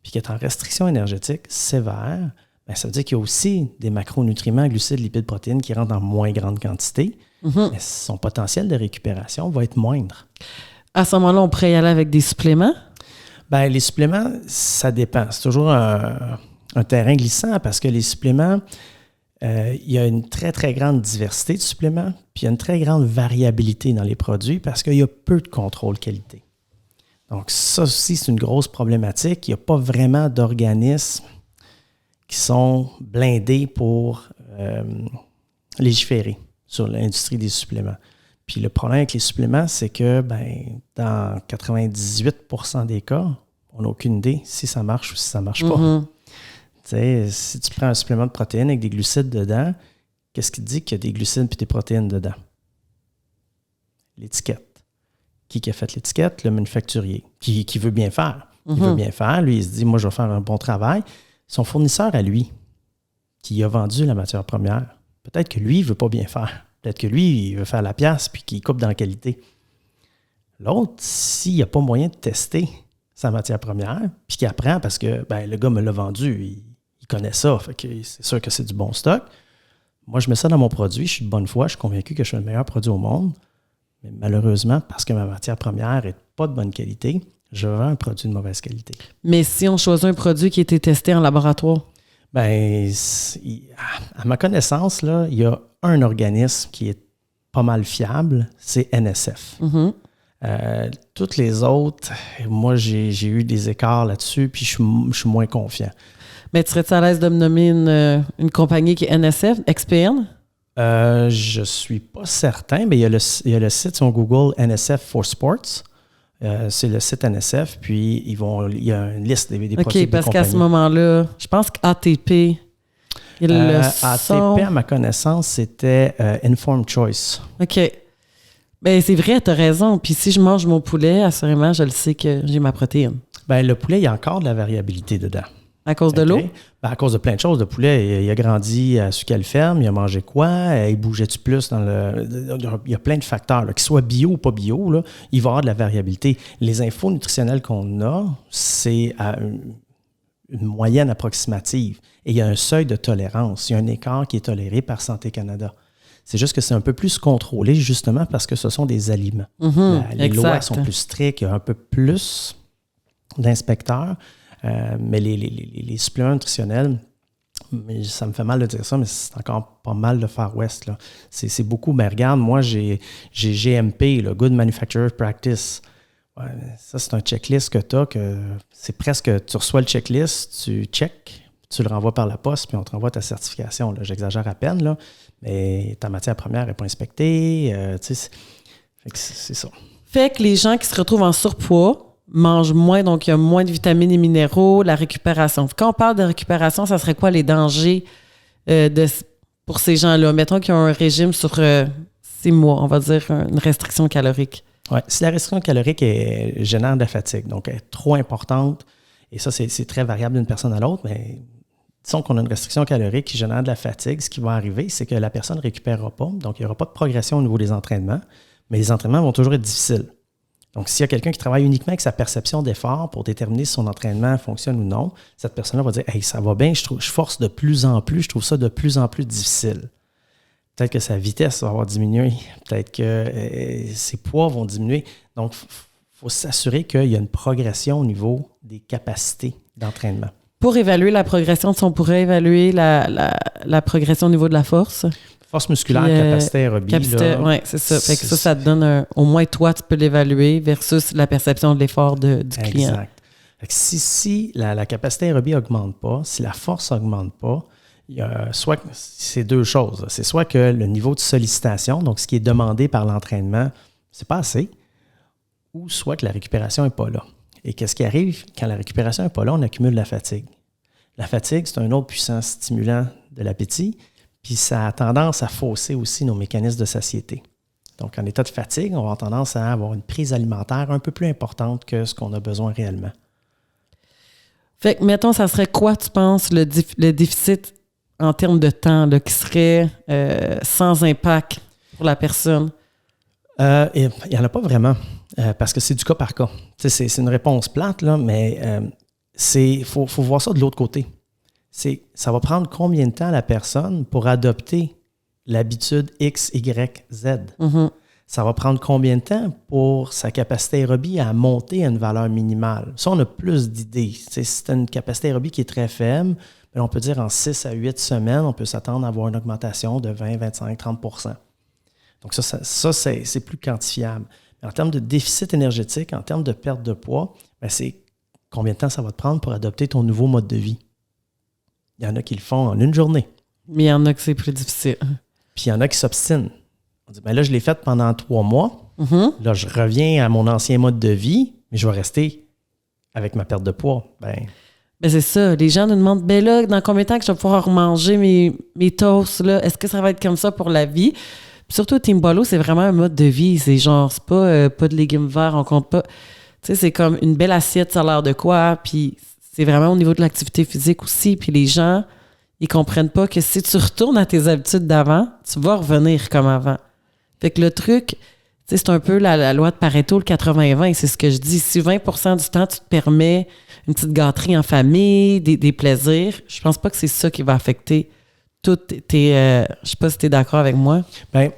puis qui est en restriction énergétique sévère, ça veut dire qu'il y a aussi des macronutriments, glucides, lipides, protéines qui rentrent en moins grande quantité, mais son potentiel de récupération va être moindre. À ce moment-là, on pourrait y aller avec des suppléments? Les suppléments, ça dépend. C'est toujours un terrain glissant parce que les suppléments, il y a une très, très grande diversité de suppléments, puis il y a une très grande variabilité dans les produits parce qu'il y a peu de contrôle qualité. Donc, ça aussi, c'est une grosse problématique. Il n'y a pas vraiment d'organismes qui sont blindés pour légiférer sur l'industrie des suppléments. Puis le problème avec les suppléments, c'est que dans 98% des cas, on n'a aucune idée si ça marche ou si ça ne marche pas. Mm-hmm. Tu sais, si tu prends un supplément de protéines avec des glucides dedans, qu'est-ce qui te dit qu'il y a des glucides et des protéines dedans? L'étiquette. Qui a fait l'étiquette? Le manufacturier. Qui veut bien faire. Mm-hmm. Il veut bien faire. Lui, il se dit, moi, je vais faire un bon travail. Son fournisseur à lui, qui a vendu la matière première, peut-être que lui, il ne veut pas bien faire. Peut-être que lui, il veut faire la pièce puis qu'il coupe dans la qualité. L'autre, s'il n'y a pas moyen de tester sa matière première, puis qu'il apprend parce que le gars me l'a vendu, il connaît ça, fait que c'est sûr que c'est du bon stock. Moi, je mets ça dans mon produit, je suis de bonne foi, je suis convaincu que je suis le meilleur produit au monde, mais malheureusement, parce que ma matière première n'est pas de bonne qualité, je vends un produit de mauvaise qualité. Mais si on choisit un produit qui a été testé en laboratoire? À ma connaissance, là, il y a un organisme qui est pas mal fiable, c'est NSF. Mm-hmm. Toutes les autres, moi, j'ai eu des écarts là-dessus, puis je suis moins confiant. Mais tu serais-tu à l'aise de me nommer une compagnie qui est NSF, XPN? Je suis pas certain, mais il y a le site sur Google NSF for Sports. C'est le site NSF, puis il y a une liste des produits de compagnie. OK, parce qu'à ce moment-là, je pense qu'ATP, ATP, à ma connaissance, c'était Informed Choice. OK. C'est vrai, tu as raison. Puis si je mange mon poulet, assurément, je le sais que j'ai ma protéine. Le poulet, il y a encore de la variabilité dedans. À cause de l'eau? À cause de plein de choses. Le poulet, il a grandi sur quelle ferme? Il a mangé quoi? Il bougeait-tu plus dans il y a plein de facteurs. Qu'il soit bio ou pas bio, là, il va y avoir de la variabilité. Les infos nutritionnelles qu'on a, c'est à une moyenne approximative. Et il y a un seuil de tolérance. Il y a un écart qui est toléré par Santé Canada. C'est juste que c'est un peu plus contrôlé, justement, parce que ce sont des aliments. Mm-hmm, les lois sont plus strictes. Il y a un peu plus d'inspecteurs. Mais les suppléments nutritionnels, ça me fait mal de dire ça, mais c'est encore pas mal le Far West. Là. C'est beaucoup. Regarde, moi, j'ai GMP, le Good Manufacturer Practice. Ouais, ça, c'est un checklist que tu as, que c'est presque, tu reçois le checklist, tu check, tu le renvoies par la poste, puis on te renvoie ta certification. Là. J'exagère à peine, là, mais ta matière première n'est pas inspectée. C'est ça. Fait que les gens qui se retrouvent en surpoids mangent moins, donc il y a moins de vitamines et minéraux, la récupération. Quand on parle de récupération, ça serait quoi les dangers pour ces gens-là? Mettons qu'ils ont un régime sur 6 mois, on va dire une restriction calorique. Oui, si la restriction calorique génère de la fatigue, donc elle est trop importante, et ça, c'est très variable d'une personne à l'autre, mais disons qu'on a une restriction calorique qui génère de la fatigue, ce qui va arriver, c'est que la personne ne récupérera pas, donc il n'y aura pas de progression au niveau des entraînements, mais les entraînements vont toujours être difficiles. Donc, s'il y a quelqu'un qui travaille uniquement avec sa perception d'effort pour déterminer si son entraînement fonctionne ou non, cette personne-là va dire « Hey, ça va bien, je force de plus en plus, je trouve ça de plus en plus difficile. » Peut-être que sa vitesse va avoir diminué, peut-être que ses poids vont diminuer. Donc, il faut s'assurer qu'il y a une progression au niveau des capacités d'entraînement. Pour évaluer la progression, on pourrait évaluer la progression au niveau de la force. Force musculaire, capacité aérobie. Oui, c'est ça. Fait que ça te donne au moins toi, tu peux l'évaluer versus la perception de l'effort du client. Exact. Fait que si la capacité aérobie n'augmente pas, si la force n'augmente pas, il y a soit c'est deux choses. C'est soit que le niveau de sollicitation, donc ce qui est demandé par l'entraînement, c'est pas assez, ou soit que la récupération n'est pas là. Et qu'est-ce qui arrive quand la récupération n'est pas là? On accumule la fatigue. La fatigue, c'est un autre puissant stimulant de l'appétit, puis ça a tendance à fausser aussi nos mécanismes de satiété. Donc, en état de fatigue, on va avoir tendance à avoir une prise alimentaire un peu plus importante que ce qu'on a besoin réellement. Fait que, mettons, ça serait quoi, tu penses, le déficit en termes de temps là, qui serait sans impact pour la personne? Il n'y en a pas vraiment, parce que c'est du cas par cas. C'est une réponse plate, là, mais faut voir ça de l'autre côté. Ça va prendre combien de temps à la personne pour adopter l'habitude X, Y, Z? Mm-hmm. Ça va prendre combien de temps pour sa capacité aérobie à monter à une valeur minimale? Ça, on a plus d'idées. Si c'est une capacité aérobie qui est très faible, on peut dire en 6 à 8 semaines, on peut s'attendre à avoir une augmentation de 20, 25, 30 %. Donc ça c'est plus quantifiable. Mais en termes de déficit énergétique, en termes de perte de poids, c'est combien de temps ça va te prendre pour adopter ton nouveau mode de vie? Il y en a qui le font en une journée. Mais il y en a que c'est plus difficile. Puis il y en a qui s'obstinent. On dit, là, je l'ai fait pendant 3 mois. Mm-hmm. Là, je reviens à mon ancien mode de vie, mais je vais rester avec ma perte de poids. Ben c'est ça. Les gens nous demandent, là, dans combien de temps que je vais pouvoir manger mes toasts, là? Est-ce que ça va être comme ça pour la vie? Puis surtout, Team Boileau, c'est vraiment un mode de vie. C'est genre, c'est pas de légumes verts, on compte pas. Tu sais, c'est comme une belle assiette, ça a l'air de quoi. Puis c'est vraiment au niveau de l'activité physique aussi. Puis les gens, ils comprennent pas que si tu retournes à tes habitudes d'avant, tu vas revenir comme avant. Fait que le truc, c'est un peu la loi de Pareto, le 80-20, c'est ce que je dis. Si 20% du temps, tu te permets une petite gâterie en famille, des plaisirs, je pense pas que c'est ça qui va affecter toutes tes... je sais pas si tu es d'accord avec moi. Ben,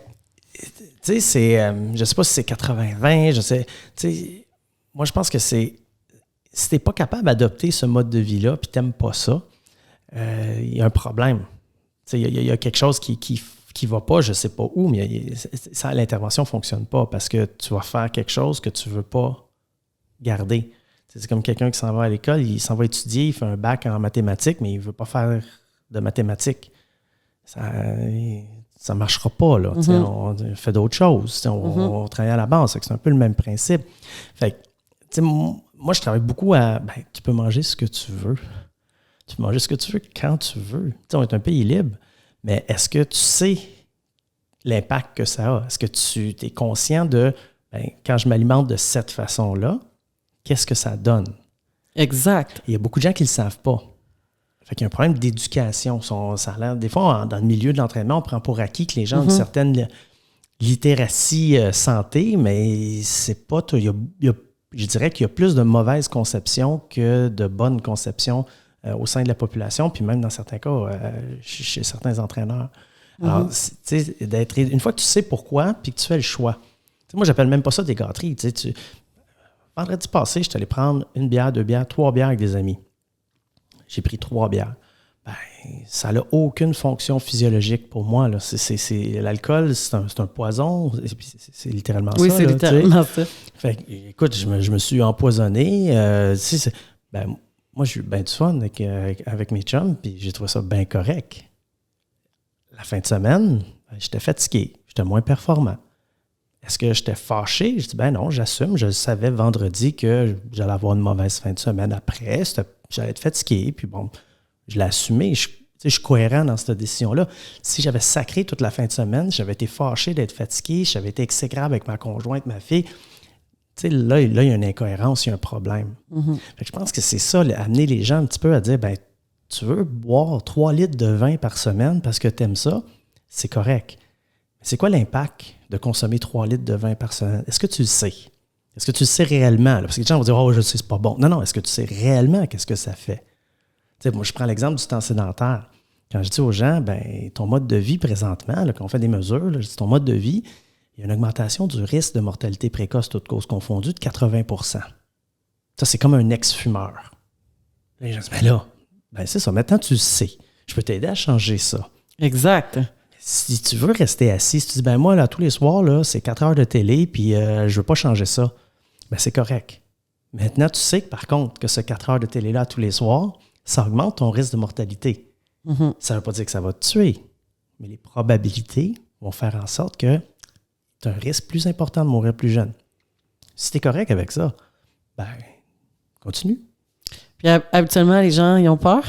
tu sais, je sais pas si c'est 80-20, je sais... Moi, je pense que si tu n'es pas capable d'adopter ce mode de vie-là puis tu n'aimes pas ça, il y a un problème. Il y a quelque chose qui va pas, je ne sais pas où, mais l'intervention ne fonctionne pas parce que tu vas faire quelque chose que tu ne veux pas garder. C'est comme quelqu'un qui s'en va à l'école, il s'en va étudier, il fait un bac en mathématiques, mais il ne veut pas faire de mathématiques. Ça ne marchera pas. Là. Mm-hmm. On fait d'autres choses. On travaille à la base. C'est un peu le même principe. Fait que, moi, je travaille beaucoup à... tu peux manger ce que tu veux. Tu peux manger ce que tu veux quand tu veux. On est un pays libre. Mais est-ce que tu sais l'impact que ça a? Est-ce que tu es conscient de, quand je m'alimente de cette façon-là, qu'est-ce que ça donne? Exact. Il y a beaucoup de gens qui ne le savent pas. Fait qu'il y a un problème d'éducation. Ça a l'air, des fois, dans le milieu de l'entraînement, on prend pour acquis que les gens ont une certaine littératie santé, mais c'est pas... je dirais qu'il y a plus de mauvaises conceptions que de bonnes conceptions au sein de la population, puis même dans certains cas, chez certains entraîneurs. Alors, tu sais, une fois que tu sais pourquoi, puis que tu fais le choix. T'sais, moi, j'appelle même pas ça des gâteries. Vendredi passé, je suis allé prendre 1 bière, 2 bières, 3 bières avec des amis. J'ai pris 3 bières. ça n'a aucune fonction physiologique pour moi. Là. L'alcool, c'est un poison. C'est littéralement oui, ça. Oui, c'est littéralement ça. Fait que, écoute, je me suis empoisonné. Moi, j'ai eu bien du fun avec mes chums, puis j'ai trouvé ça bien correct. La fin de semaine, j'étais fatigué. J'étais moins performant. Est-ce que j'étais fâché? Je dis, non, j'assume. Je savais vendredi que j'allais avoir une mauvaise fin de semaine après. J'allais être fatigué, puis bon... Je l'ai assumé. Je suis cohérent dans cette décision-là. Si j'avais sacré toute la fin de semaine, j'avais été fâché d'être fatigué, j'avais été exécrable avec ma conjointe, ma fille, là, il y a une incohérence, il y a un problème. Mm-hmm. Fait que je pense que c'est ça, amener les gens un petit peu à dire, tu veux boire 3 litres de vin par semaine parce que tu aimes ça, c'est correct. Mais c'est quoi l'impact de consommer 3 litres de vin par semaine? Est-ce que tu le sais? Est-ce que tu le sais réellement? Là? Parce que les gens vont dire, je sais, c'est pas bon. Non, est-ce que tu sais réellement qu'est-ce que ça fait? Moi, je prends l'exemple du temps sédentaire. Quand je dis aux gens, ton mode de vie présentement, là, quand on fait des mesures, là, je dis ton mode de vie, il y a une augmentation du risque de mortalité précoce, toutes causes confondues, de 80 %. Ça, c'est comme un ex-fumeur. Les gens disent, c'est ça, maintenant tu le sais. Je peux t'aider à changer ça. Exact. Si tu veux rester assis, si tu dis, moi, là, tous les soirs, là, c'est 4 heures de télé, puis je ne veux pas changer ça, c'est correct. Maintenant, tu sais que, par contre, que ce 4 heures de télé-là tous les soirs, ça augmente ton risque de mortalité. Mm-hmm. Ça ne veut pas dire que ça va te tuer, mais les probabilités vont faire en sorte que tu as un risque plus important de mourir plus jeune. Si tu es correct avec ça, continue. Puis habituellement, les gens, ils ont peur?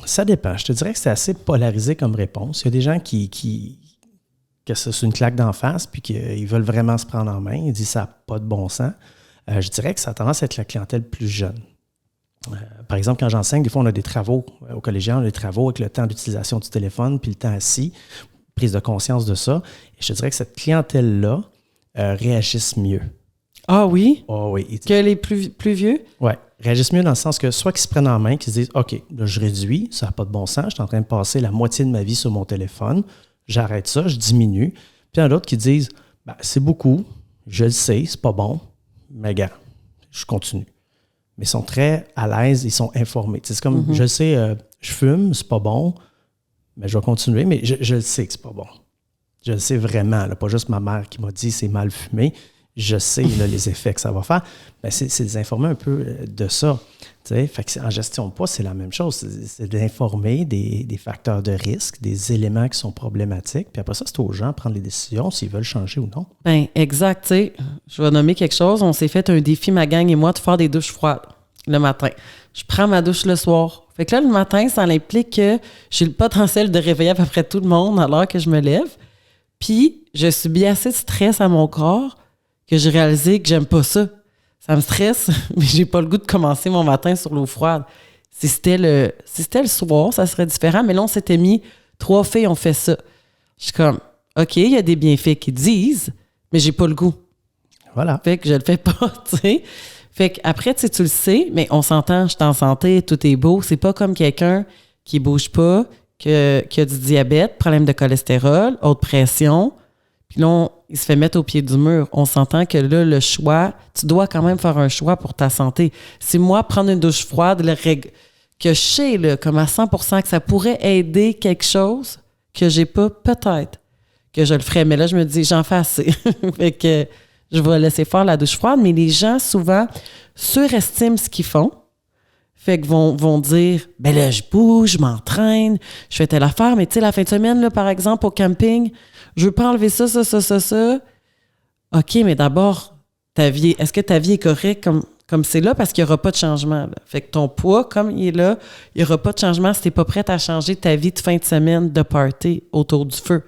Ça dépend. Je te dirais que c'est assez polarisé comme réponse. Il y a des gens que c'est une claque d'en face puis qu'ils veulent vraiment se prendre en main. Ils disent que ça n'a pas de bon sens. Je dirais que ça a tendance à être la clientèle plus jeune. Par exemple, quand j'enseigne, des fois, on a des travaux au collégien, on a des travaux avec le temps d'utilisation du téléphone puis le temps assis, prise de conscience de ça. Et je te dirais que cette clientèle-là réagisse mieux. Ah oui? Oh oui. Que les plus vieux? Oui. Réagissent mieux dans le sens que soit qu'ils se prennent en main, qu'ils se disent « OK, là, je réduis, ça n'a pas de bon sens, je suis en train de passer la moitié de ma vie sur mon téléphone, j'arrête ça, je diminue. » Puis il y en a d'autres qui disent « c'est beaucoup, je le sais, c'est pas bon. » Mais gars, je continue. Mais ils sont très à l'aise, ils sont informés. C'est comme, je sais, je fume, c'est pas bon, mais je vais continuer, mais je le sais que c'est pas bon. Je le sais vraiment, là, pas juste ma mère qui m'a dit c'est mal fumé. Je sais là, les effets que ça va faire. C'est d'informer un peu de ça. Fait que en gestion de poids, c'est la même chose. C'est d'informer des facteurs de risque, des éléments qui sont problématiques. Puis après ça, c'est aux gens de prendre les décisions s'ils veulent changer ou non. Exact. Je vais nommer quelque chose. On s'est fait un défi, ma gang et moi, de faire des douches froides le matin. Je prends ma douche le soir. Fait que là, le matin, ça implique que j'ai le potentiel de réveiller à peu près tout le monde à l'heure que je me lève. Puis, je subis assez de stress à mon corps que j'ai réalisé que j'aime pas ça. Ça me stresse, mais j'ai pas le goût de commencer mon matin sur l'eau froide. Si c'était le soir, ça serait différent, mais là, on s'était mis, 3 filles ont fait ça. Je suis comme, OK, il y a des bienfaits qui disent, mais j'ai pas le goût. Voilà. Fait que je le fais pas, tu sais. Fait qu'après, tu le sais, mais on s'entend, je suis en santé, tout est beau. C'est pas comme quelqu'un qui bouge pas, qui a du diabète, problème de cholestérol, haute pression. Puis là, il se fait mettre au pied du mur. On s'entend que là, le choix, tu dois quand même faire un choix pour ta santé. Si moi, prendre une douche froide, que je sais là, comme à 100% que ça pourrait aider quelque chose que j'ai pas, peut-être que je le ferais. Mais là, je me dis, j'en fais assez. Fait que je vais laisser faire la douche froide. Mais les gens, souvent, surestiment ce qu'ils font. Fait que vont dire, là, je bouge, je m'entraîne, je fais telle affaire. Mais tu sais, la fin de semaine, là, par exemple, au camping, je veux pas enlever ça. OK, mais d'abord, est-ce que ta vie est correcte comme c'est là? Parce qu'il n'y aura pas de changement. Là. Fait que ton poids, comme il est là, il n'y aura pas de changement si tu n'es pas prête à changer ta vie de fin de semaine de party autour du feu.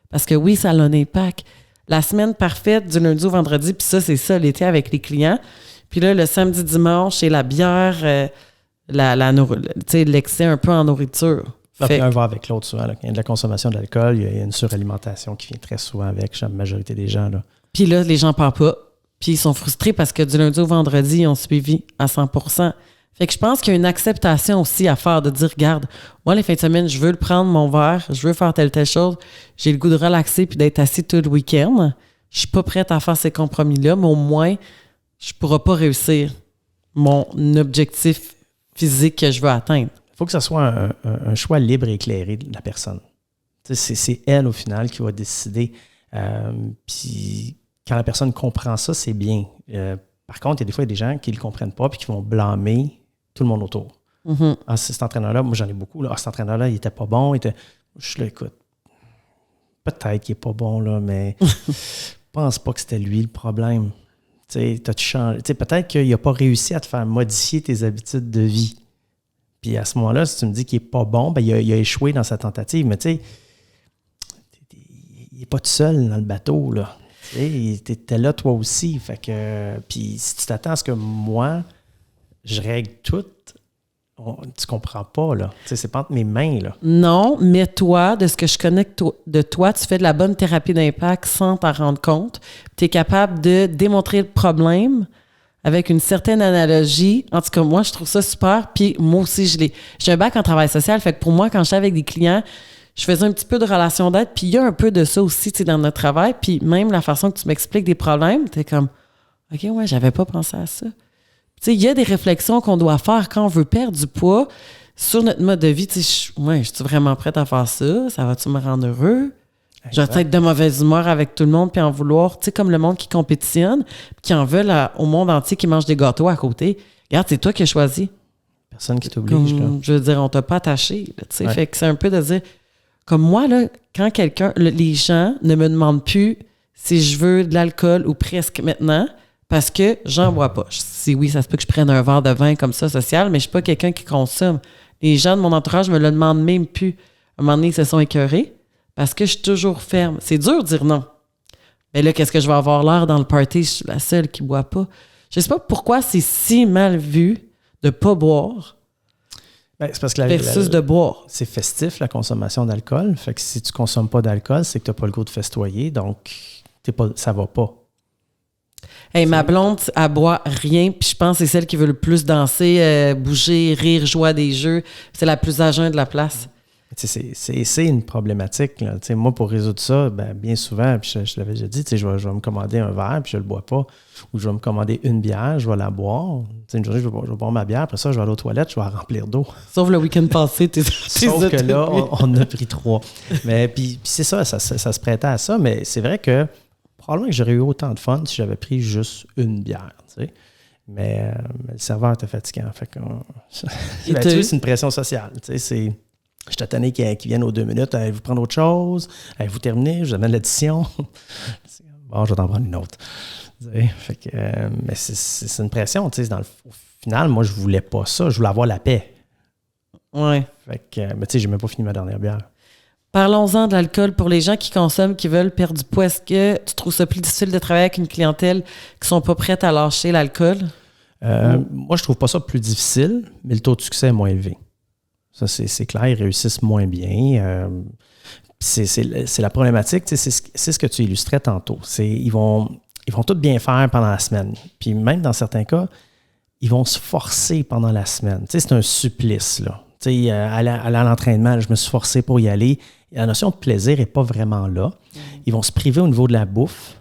Parce que oui, ça a un impact. La semaine parfaite du lundi au vendredi, puis ça, c'est ça, l'été avec les clients. Puis là, le samedi, dimanche, c'est la bière, l'excès un peu en nourriture. Un va avec l'autre souvent. Là. Il y a de la consommation d'alcool, il y a une suralimentation qui vient très souvent avec chez la majorité des gens. Là. Puis là, les gens ne parlent pas. Puis ils sont frustrés parce que du lundi au vendredi, ils ont suivi à 100%. Fait que je pense qu'il y a une acceptation aussi à faire de dire, regarde, moi, les fins de semaine, je veux le prendre, mon verre, je veux faire telle chose. J'ai le goût de relaxer puis d'être assis tout le week-end. Je suis pas prête à faire ces compromis-là, mais au moins, je ne pourrai pas réussir mon objectif physique que je veux atteindre. Il faut que ce soit un choix libre et éclairé de la personne. C'est elle, au final, qui va décider. Puis quand la personne comprend ça, c'est bien. Par contre, il y a des fois des gens qui ne le comprennent pas puis qui vont blâmer tout le monde autour. Mm-hmm. Ah, cet entraîneur-là, moi j'en ai beaucoup. Là. Ah, cet entraîneur-là, il n'était pas bon. Je suis là, écoute, peut-être qu'il n'est pas bon, là, mais je pense pas que c'était lui le problème. T'as-tu changé? Peut-être qu'il n'a pas réussi à te faire modifier tes habitudes de vie. Puis à ce moment-là, si tu me dis qu'il n'est pas bon, ben, il a échoué dans sa tentative. Mais tu sais, il n'est pas tout seul dans le bateau, là. Tu étais là toi aussi. Fait que, puis si tu t'attends à ce que moi, je règle tout, tu comprends pas, là. Tu sais, c'est pas entre mes mains, là. Non, mais toi, de ce que je connais de toi, tu fais de la bonne thérapie d'impact sans t'en rendre compte. Tu es capable de démontrer le problème avec une certaine analogie. En tout cas, moi, je trouve ça super. Puis moi aussi, j'ai un bac en travail social. Fait que pour moi, quand j'étais avec des clients, je faisais un petit peu de relation d'aide. Puis il y a un peu de ça aussi, tu sais, dans notre travail. Puis même la façon que tu m'expliques des problèmes, t'es comme, OK, ouais, j'avais pas pensé à ça. Tu sais, il y a des réflexions qu'on doit faire quand on veut perdre du poids sur notre mode de vie. Tu sais, je suis vraiment prête à faire ça? Ça va-tu me rendre heureux? Je vais être de mauvaise humeur avec tout le monde puis en vouloir, tu sais, comme le monde qui compétitionne puis qui en veut au monde entier qui mange des gâteaux à côté. Regarde, c'est toi qui as choisi. Personne qui t'oblige, là. Je veux dire, on t'a pas attaché. Tu sais, fait que c'est un peu de dire, comme moi, là, quand les gens ne me demandent plus si je veux de l'alcool ou presque maintenant, parce que j'en bois pas. Si oui, ça se peut que je prenne un verre de vin comme ça, social, mais je suis pas quelqu'un qui consomme. Les gens de mon entourage me le demandent même plus. À un moment donné, ils se sont écœurés parce que je suis toujours ferme. C'est dur de dire non. Mais là, qu'est-ce que je vais avoir l'air dans le party? Je suis la seule qui boit pas. Je sais pas pourquoi c'est si mal vu de pas boire c'est parce que versus de boire. C'est festif, la consommation d'alcool. Fait que si tu consommes pas d'alcool, c'est que tu n'as pas le goût de festoyer. Donc, ça va pas. Hey, ma blonde, elle boit rien, puis je pense que c'est celle qui veut le plus danser, bouger, rire, jouer à des jeux. C'est la plus à jeun de la place. C'est une problématique. Là. Moi, pour résoudre ça, bien souvent, puis je l'avais déjà dit, je vais me commander un verre, puis je ne le bois pas. Ou je vais me commander une bière, je vais la boire. Une journée, je vais boire ma bière, après ça, je vais aller aux toilettes, je vais la remplir d'eau. Sauf le week-end passé, Sauf que là, on en a pris 3. Mais puis c'est ça se prêtait à ça, mais c'est vrai que probablement que j'aurais eu autant de fun si j'avais pris juste une bière, tu sais. Mais le serveur était fatigant. Fait que, c'est une pression sociale. Tu sais, je suis tanné qu'ils viennent aux 2 minutes. Allez-vous prendre autre chose? Allez-vous terminer? Je vous amène l'addition. Bon, je vais t'en prendre une autre. Fait que, mais c'est une pression. Tu sais, au final, moi, je voulais pas ça. Je voulais avoir la paix. Ouais. Fait que, mais tu sais, j'ai même pas fini ma dernière bière. Parlons-en de l'alcool pour les gens qui consomment, qui veulent perdre du poids. Est-ce que tu trouves ça plus difficile de travailler avec une clientèle qui sont pas prêtes à lâcher l'alcool? Moi, je trouve pas ça plus difficile, mais le taux de succès est moins élevé. Ça, c'est clair, ils réussissent moins bien. C'est la problématique, c'est ce que tu illustrais tantôt. Ils vont tout bien faire pendant la semaine. Puis même dans certains cas, ils vont se forcer pendant la semaine. C'est un supplice, là. Aller à l'entraînement, je me suis forcé pour y aller. La notion de plaisir n'est pas vraiment là. Ils vont se priver au niveau de la bouffe.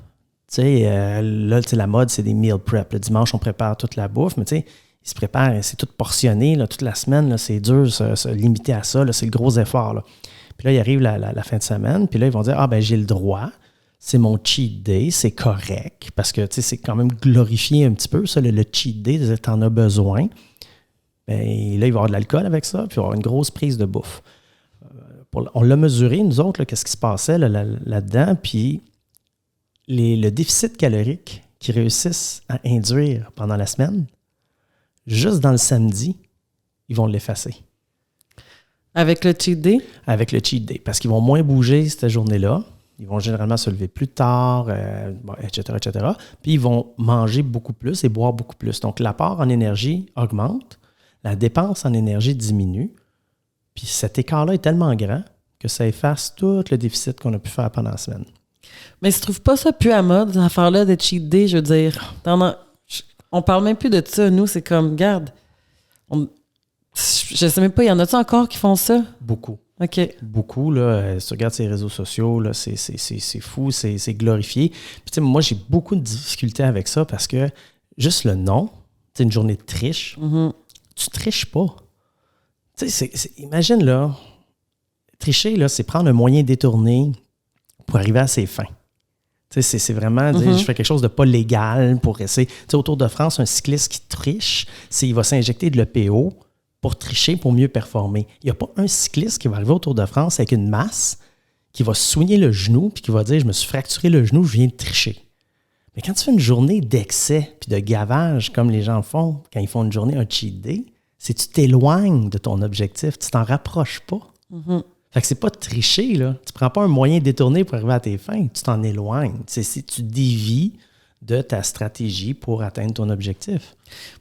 Là, la mode, c'est des meal prep. Le dimanche, on prépare toute la bouffe, mais ils se préparent, c'est tout portionné. Là, toute la semaine, là, c'est dur de se limiter à ça. Là, c'est le gros effort. Là. Puis là, il arrive la fin de semaine, puis là, ils vont dire « Ah, ben j'ai le droit. C'est mon cheat day. C'est correct. » Parce que c'est quand même glorifié un petit peu, ça, le cheat day. Tu en as besoin. Bien, là, il va y avoir de l'alcool avec ça, puis il va y avoir une grosse prise de bouffe. On l'a mesuré, nous autres, qu'est-ce qui se passait là-dedans, puis le déficit calorique qu'ils réussissent à induire pendant la semaine, juste dans le samedi, ils vont l'effacer. Avec le cheat day? Avec le cheat day, parce qu'ils vont moins bouger cette journée-là. Ils vont généralement se lever plus tard, etc., etc. Puis ils vont manger beaucoup plus et boire beaucoup plus. Donc, l'apport en énergie augmente, la dépense en énergie diminue. Puis cet écart-là est tellement grand que ça efface tout le déficit qu'on a pu faire pendant la semaine. Mais tu ne trouves pas ça plus à mode, cette affaire-là de cheat day, je veux dire? On parle même plus de ça. Nous, c'est comme, regarde, je sais même pas, y en a-tu encore qui font ça? Beaucoup. OK. Beaucoup, là. Si tu regardes ces réseaux sociaux, là, c'est fou, c'est glorifié. Puis moi, j'ai beaucoup de difficultés avec ça parce que juste le nom, c'est une journée de triche. Mm-hmm. tu triches pas. Tu sais, imagine, là, tricher, là, c'est prendre un moyen détourné pour arriver à ses fins. Tu sais, c'est vraiment dire, je fais quelque chose de pas légal pour essayer. Tu sais, au Tour de France, un cycliste qui triche, il va s'injecter de l'EPO pour tricher, pour mieux performer. Il n'y a pas un cycliste qui va arriver au Tour de France avec une masse qui va soigner le genou puis qui va dire, je me suis fracturé le genou, je viens de tricher. Mais quand tu fais une journée d'excès puis de gavage, comme les gens font quand ils font une journée, un cheat day, c'est que tu t'éloignes de ton objectif, tu t'en rapproches pas. Fait que c'est pas de tricher, là. Tu prends pas un moyen détourné pour arriver à tes fins, tu t'en éloignes. C'est si tu dévies de ta stratégie pour atteindre ton objectif.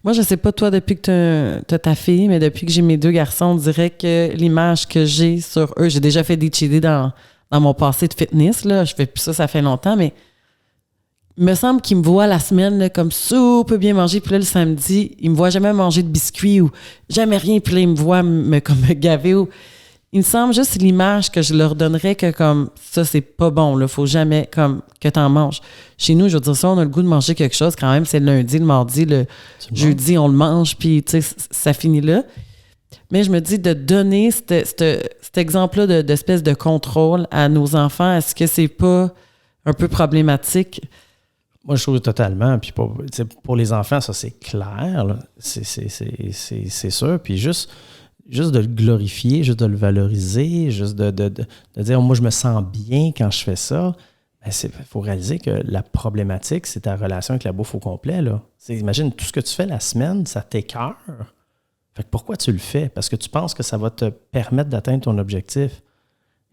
Moi, je sais pas, toi, depuis que t'as ta fille, mais depuis que j'ai mes 2 garçons, on dirait que l'image que j'ai sur eux, j'ai déjà fait des cheat days dans mon passé de fitness, là. Je fais plus ça fait longtemps, mais il me semble qu'ils me voient la semaine là, comme super bien manger, puis là, le samedi, ils me voient jamais manger de biscuits ou jamais rien, puis là, ils me voient me gaver. Il me semble juste l'image que je leur donnerais que comme ça, c'est pas bon, là, faut jamais comme que t'en manges. Chez nous, je veux dire ça, on a le goût de manger quelque chose quand même, c'est le lundi, le mardi, le jeudi, on le mange, puis tu sais, ça finit là. Mais je me dis de donner cet exemple-là d'espèce de contrôle à nos enfants, est-ce que c'est pas un peu problématique? Moi, je trouve totalement. Puis pour les enfants, ça, c'est clair. Là. C'est sûr. Puis juste de le glorifier, juste de le valoriser, juste de dire, moi, je me sens bien quand je fais ça. Il faut réaliser que la problématique, c'est ta relation avec la bouffe au complet. Là. Imagine, tout ce que tu fais la semaine, ça t'écœure. Fait que pourquoi tu le fais? Parce que tu penses que ça va te permettre d'atteindre ton objectif.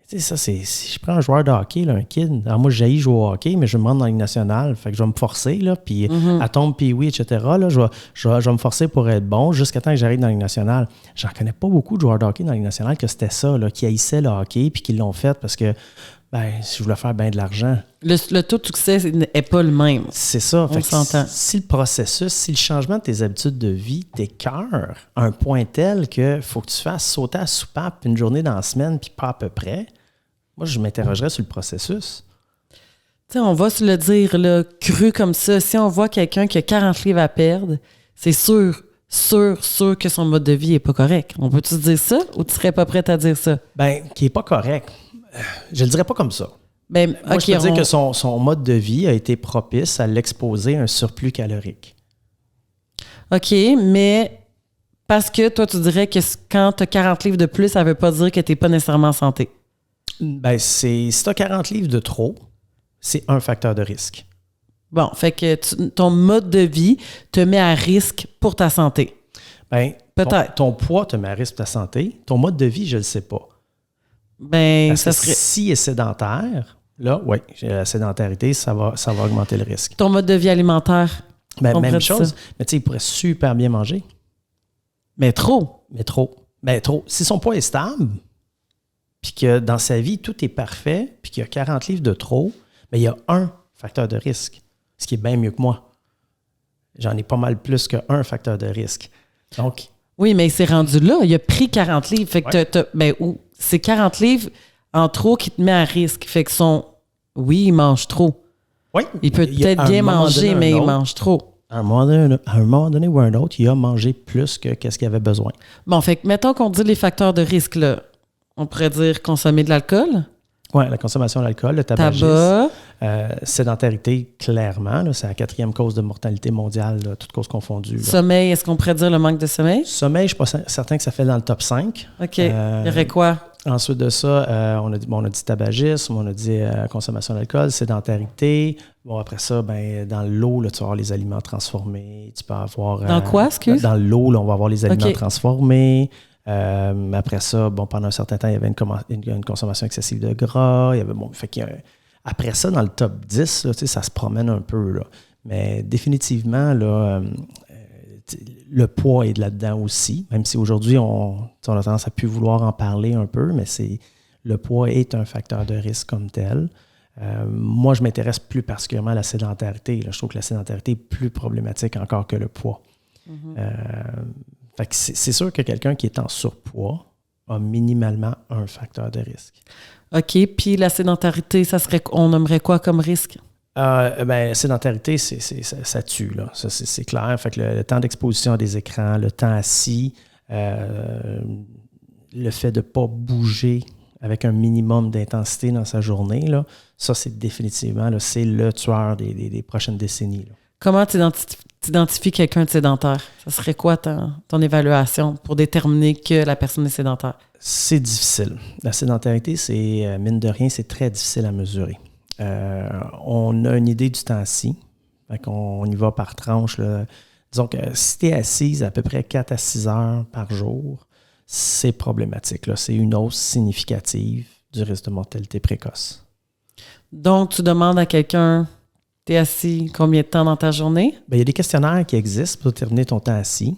Tu sais, ça, si je prends un joueur de hockey, là, un kid, alors moi, j'ai joué au hockey, mais je me rends dans la Ligue nationale. Fait que je vais me forcer, là, puis à tombe, puis oui, etc., là, je vais me forcer pour être bon jusqu'à temps que j'arrive dans la Ligue nationale. J'en connais pas beaucoup de joueurs de hockey dans la Ligue nationale que c'était ça, là, qui haïssaient le hockey, puis qui l'ont fait parce que, si je voulais faire bien de l'argent. Le taux de succès n'est pas le même. C'est ça. On s'entend. Si le processus, si le changement de tes habitudes de vie t'écoeure à un point tel que faut que tu fasses sauter à soupape une journée dans la semaine, puis pas à peu près, moi, je m'interrogerais sur le processus. Tu sais, on va se le dire, là, cru comme ça. Si on voit quelqu'un qui a 40 livres à perdre, c'est sûr que son mode de vie n'est pas correct. On peut-tu dire ça ou tu serais pas prête à dire ça? Qui n'est pas correct. Je le dirais pas comme ça. Moi, je peux dire que son mode de vie a été propice à l'exposer à un surplus calorique. OK, mais parce que toi, tu dirais que quand tu as 40 livres de plus, ça veut pas dire que tu n'es pas nécessairement en santé. Si tu as 40 livres de trop, c'est un facteur de risque. Bon, fait que ton mode de vie te met à risque pour ta santé. Peut-être. Ton poids te met à risque pour ta santé. Ton mode de vie, je ne le sais pas. Ça serait... S'il est sédentaire, là, oui, la sédentarité, ça va augmenter le risque. Ton mode de vie alimentaire? Même chose. Mais tu sais, il pourrait super bien manger. Mais trop. Si son poids est stable, puis que dans sa vie, tout est parfait, puis qu'il y a 40 livres de trop, il y a un facteur de risque, ce qui est bien mieux que moi. J'en ai pas mal plus qu'un facteur de risque. Donc... Oui, mais il s'est rendu là. Il a pris 40 livres. Fait que c'est 40 livres en trop qui te met à risque. Fait que oui, il mange trop. Oui. Il peut peut-être bien manger, mais il mange trop. À un moment donné ou un autre, il a mangé plus que qu'est-ce qu'il avait besoin. Bon, fait que mettons qu'on dit les facteurs de risque, là. On pourrait dire consommer de l'alcool. Oui, la consommation d'alcool, le tabagisme. Sédentarité, clairement. Là, c'est la 4e cause de mortalité mondiale, là, toutes causes confondues. Là. Sommeil, est-ce qu'on pourrait dire le manque de sommeil? Sommeil, je ne suis pas certain que ça fait dans le top 5. OK. Il y aurait quoi? Ensuite de ça, on a dit tabagisme, on a dit consommation d'alcool, sédentarité. Bon, après ça, dans l'eau, là, tu vas avoir les aliments transformés. Tu peux avoir... Dans quoi, excuse? Dans l'eau, là, on va avoir les aliments transformés. Après ça, pendant un certain temps, il y avait une consommation excessive de gras. Après ça, dans le top 10, là, ça se promène un peu. Là. Mais définitivement, là, le poids est là-dedans aussi. Même si aujourd'hui, on a tendance à plus vouloir en parler un peu, mais le poids est un facteur de risque comme tel. Moi, je m'intéresse plus particulièrement à la sédentarité. Là. Je trouve que la sédentarité est plus problématique encore que le poids. Fait que c'est sûr que quelqu'un qui est en surpoids a minimalement un facteur de risque. OK. Puis la sédentarité, on nommerait quoi comme risque? La sédentarité, ça tue, là. Ça, c'est clair. Fait que le temps d'exposition à des écrans, le temps assis, le fait de ne pas bouger avec un minimum d'intensité dans sa journée, là, ça, c'est définitivement, là, c'est le tueur des prochaines décennies. Là. Comment tu identifies quelqu'un de sédentaire? Ça serait quoi ton évaluation pour déterminer que la personne est sédentaire? C'est difficile. La sédentarité, c'est, mine de rien, c'est très difficile à mesurer. On a une idée du temps assis. Fait qu'on y va par tranche. Là. Disons que si tu es assise à peu près 4 à 6 heures par jour, c'est problématique. Là. C'est une hausse significative du risque de mortalité précoce. Donc, tu demandes à quelqu'un, t'es assis combien de temps dans ta journée? Bien, il y a des questionnaires qui existent pour déterminer ton temps assis.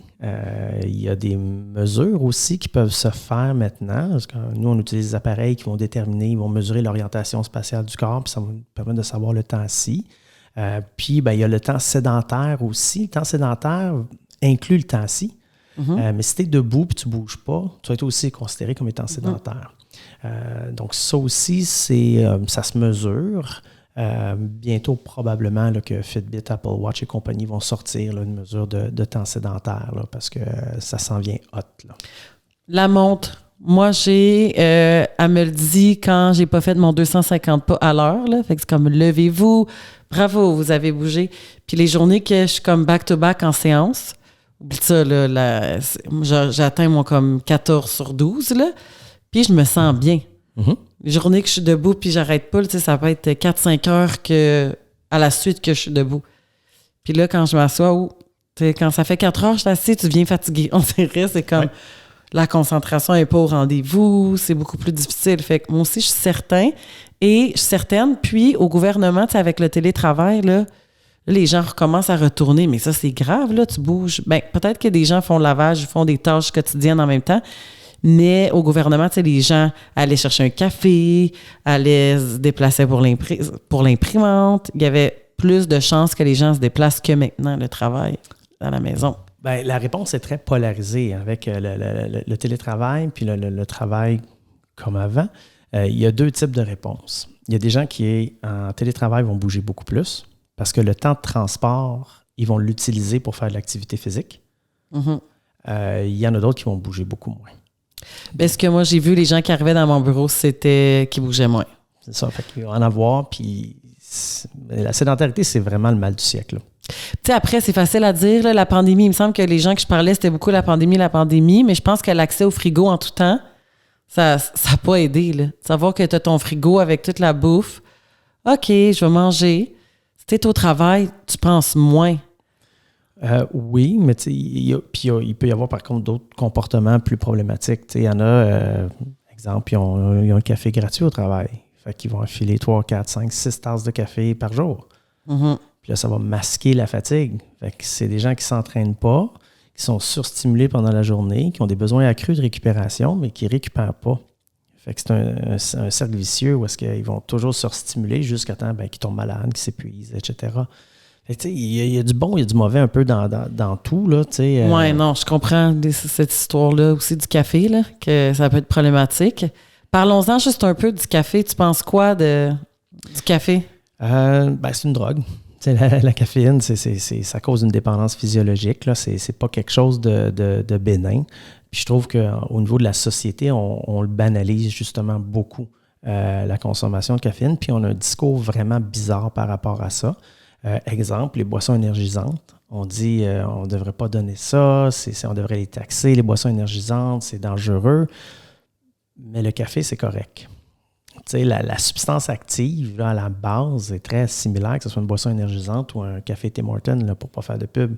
Il y a des mesures aussi qui peuvent se faire maintenant. Parce que nous, on utilise des appareils qui vont déterminer, ils vont mesurer l'orientation spatiale du corps, puis ça va nous permettre de savoir le temps assis. Puis, il y a le temps sédentaire aussi. Le temps sédentaire inclut le temps assis. Mais si tu es debout et tu ne bouges pas, tu vas être aussi considéré comme étant sédentaire. Donc, ça aussi, ça se mesure. Bientôt, probablement, là, que Fitbit, Apple Watch et compagnie vont sortir là, une mesure de temps sédentaire là, parce que ça s'en vient hot. Là. La montre. Moi, elle me le dit quand j'ai pas fait mon 250 pas à l'heure. Là, fait que c'est comme, levez-vous, bravo, vous avez bougé. Puis les journées que je suis comme back-to-back en séance, oublie ça, là, j'atteins mon comme 14 sur 12, là, puis je me sens bien. Les journées que je suis debout puis j'arrête pas, ça peut être 4-5 heures à la suite que je suis debout. Puis là, quand je m'assois, quand ça fait 4 heures que je suis assis, tu deviens fatigué. On dirait, c'est comme la concentration n'est pas au rendez-vous, c'est beaucoup plus difficile. Fait que moi aussi, je suis certaine. Puis au gouvernement, avec le télétravail, là, les gens recommencent à retourner, mais ça, c'est grave, là, tu bouges. Bien, peut-être que des gens font le lavage, font des tâches quotidiennes en même temps, mais au gouvernement, les gens allaient chercher un café, allaient se déplacer pour l'imprimante. Il y avait plus de chances que les gens se déplacent que maintenant, le travail à la maison. Bien, la réponse est très polarisée avec le télétravail puis le travail comme avant. Il y a 2 types de réponses. Il y a des gens qui, en télétravail, vont bouger beaucoup plus parce que le temps de transport, ils vont l'utiliser pour faire de l'activité physique. Il y en a d'autres qui vont bouger beaucoup moins. Parce que moi, j'ai vu les gens qui arrivaient dans mon bureau, c'était qui bougeaient moins. C'est ça, fait qu'il va en avoir, puis la sédentarité, c'est vraiment le mal du siècle. Tu sais, après, c'est facile à dire, là, la pandémie, il me semble que les gens que je parlais, c'était beaucoup la pandémie, mais je pense que l'accès au frigo en tout temps, ça n'a pas aidé, là. Savoir que tu as ton frigo avec toute la bouffe, OK, je vais manger. Si tu es au travail, tu penses moins. Oui, mais il peut y avoir par contre d'autres comportements plus problématiques. Il y en a, exemple, ils ont un café gratuit au travail. Fait qu'ils vont enfiler 3, 4, 5, 6 tasses de café par jour. Puis là, ça va masquer la fatigue. Fait que c'est des gens qui ne s'entraînent pas, qui sont surstimulés pendant la journée, qui ont des besoins accrus de récupération, mais qui ne récupèrent pas. Fait que c'est un cercle vicieux où est-ce qu'ils vont toujours surstimuler jusqu'à temps qu'ils tombent malades, qu'ils s'épuisent, etc. Il y a du bon, il y a du mauvais un peu dans tout. Oui, non, je comprends cette histoire-là aussi du café, là, que ça peut être problématique. Parlons-en juste un peu du café. Tu penses quoi du café? C'est une drogue. La caféine, ça cause une dépendance physiologique. Là. C'est pas quelque chose de bénin. Puis je trouve qu'au niveau de la société, on le banalise justement beaucoup, la consommation de caféine. Puis on a un discours vraiment bizarre par rapport à ça. Exemple, les boissons énergisantes. On dit on ne devrait pas donner ça, on devrait les taxer, les boissons énergisantes, c'est dangereux. Mais le café, c'est correct. La substance active, là, à la base, est très similaire, que ce soit une boisson énergisante ou un café Tim Hortons, là, pour ne pas faire de pub.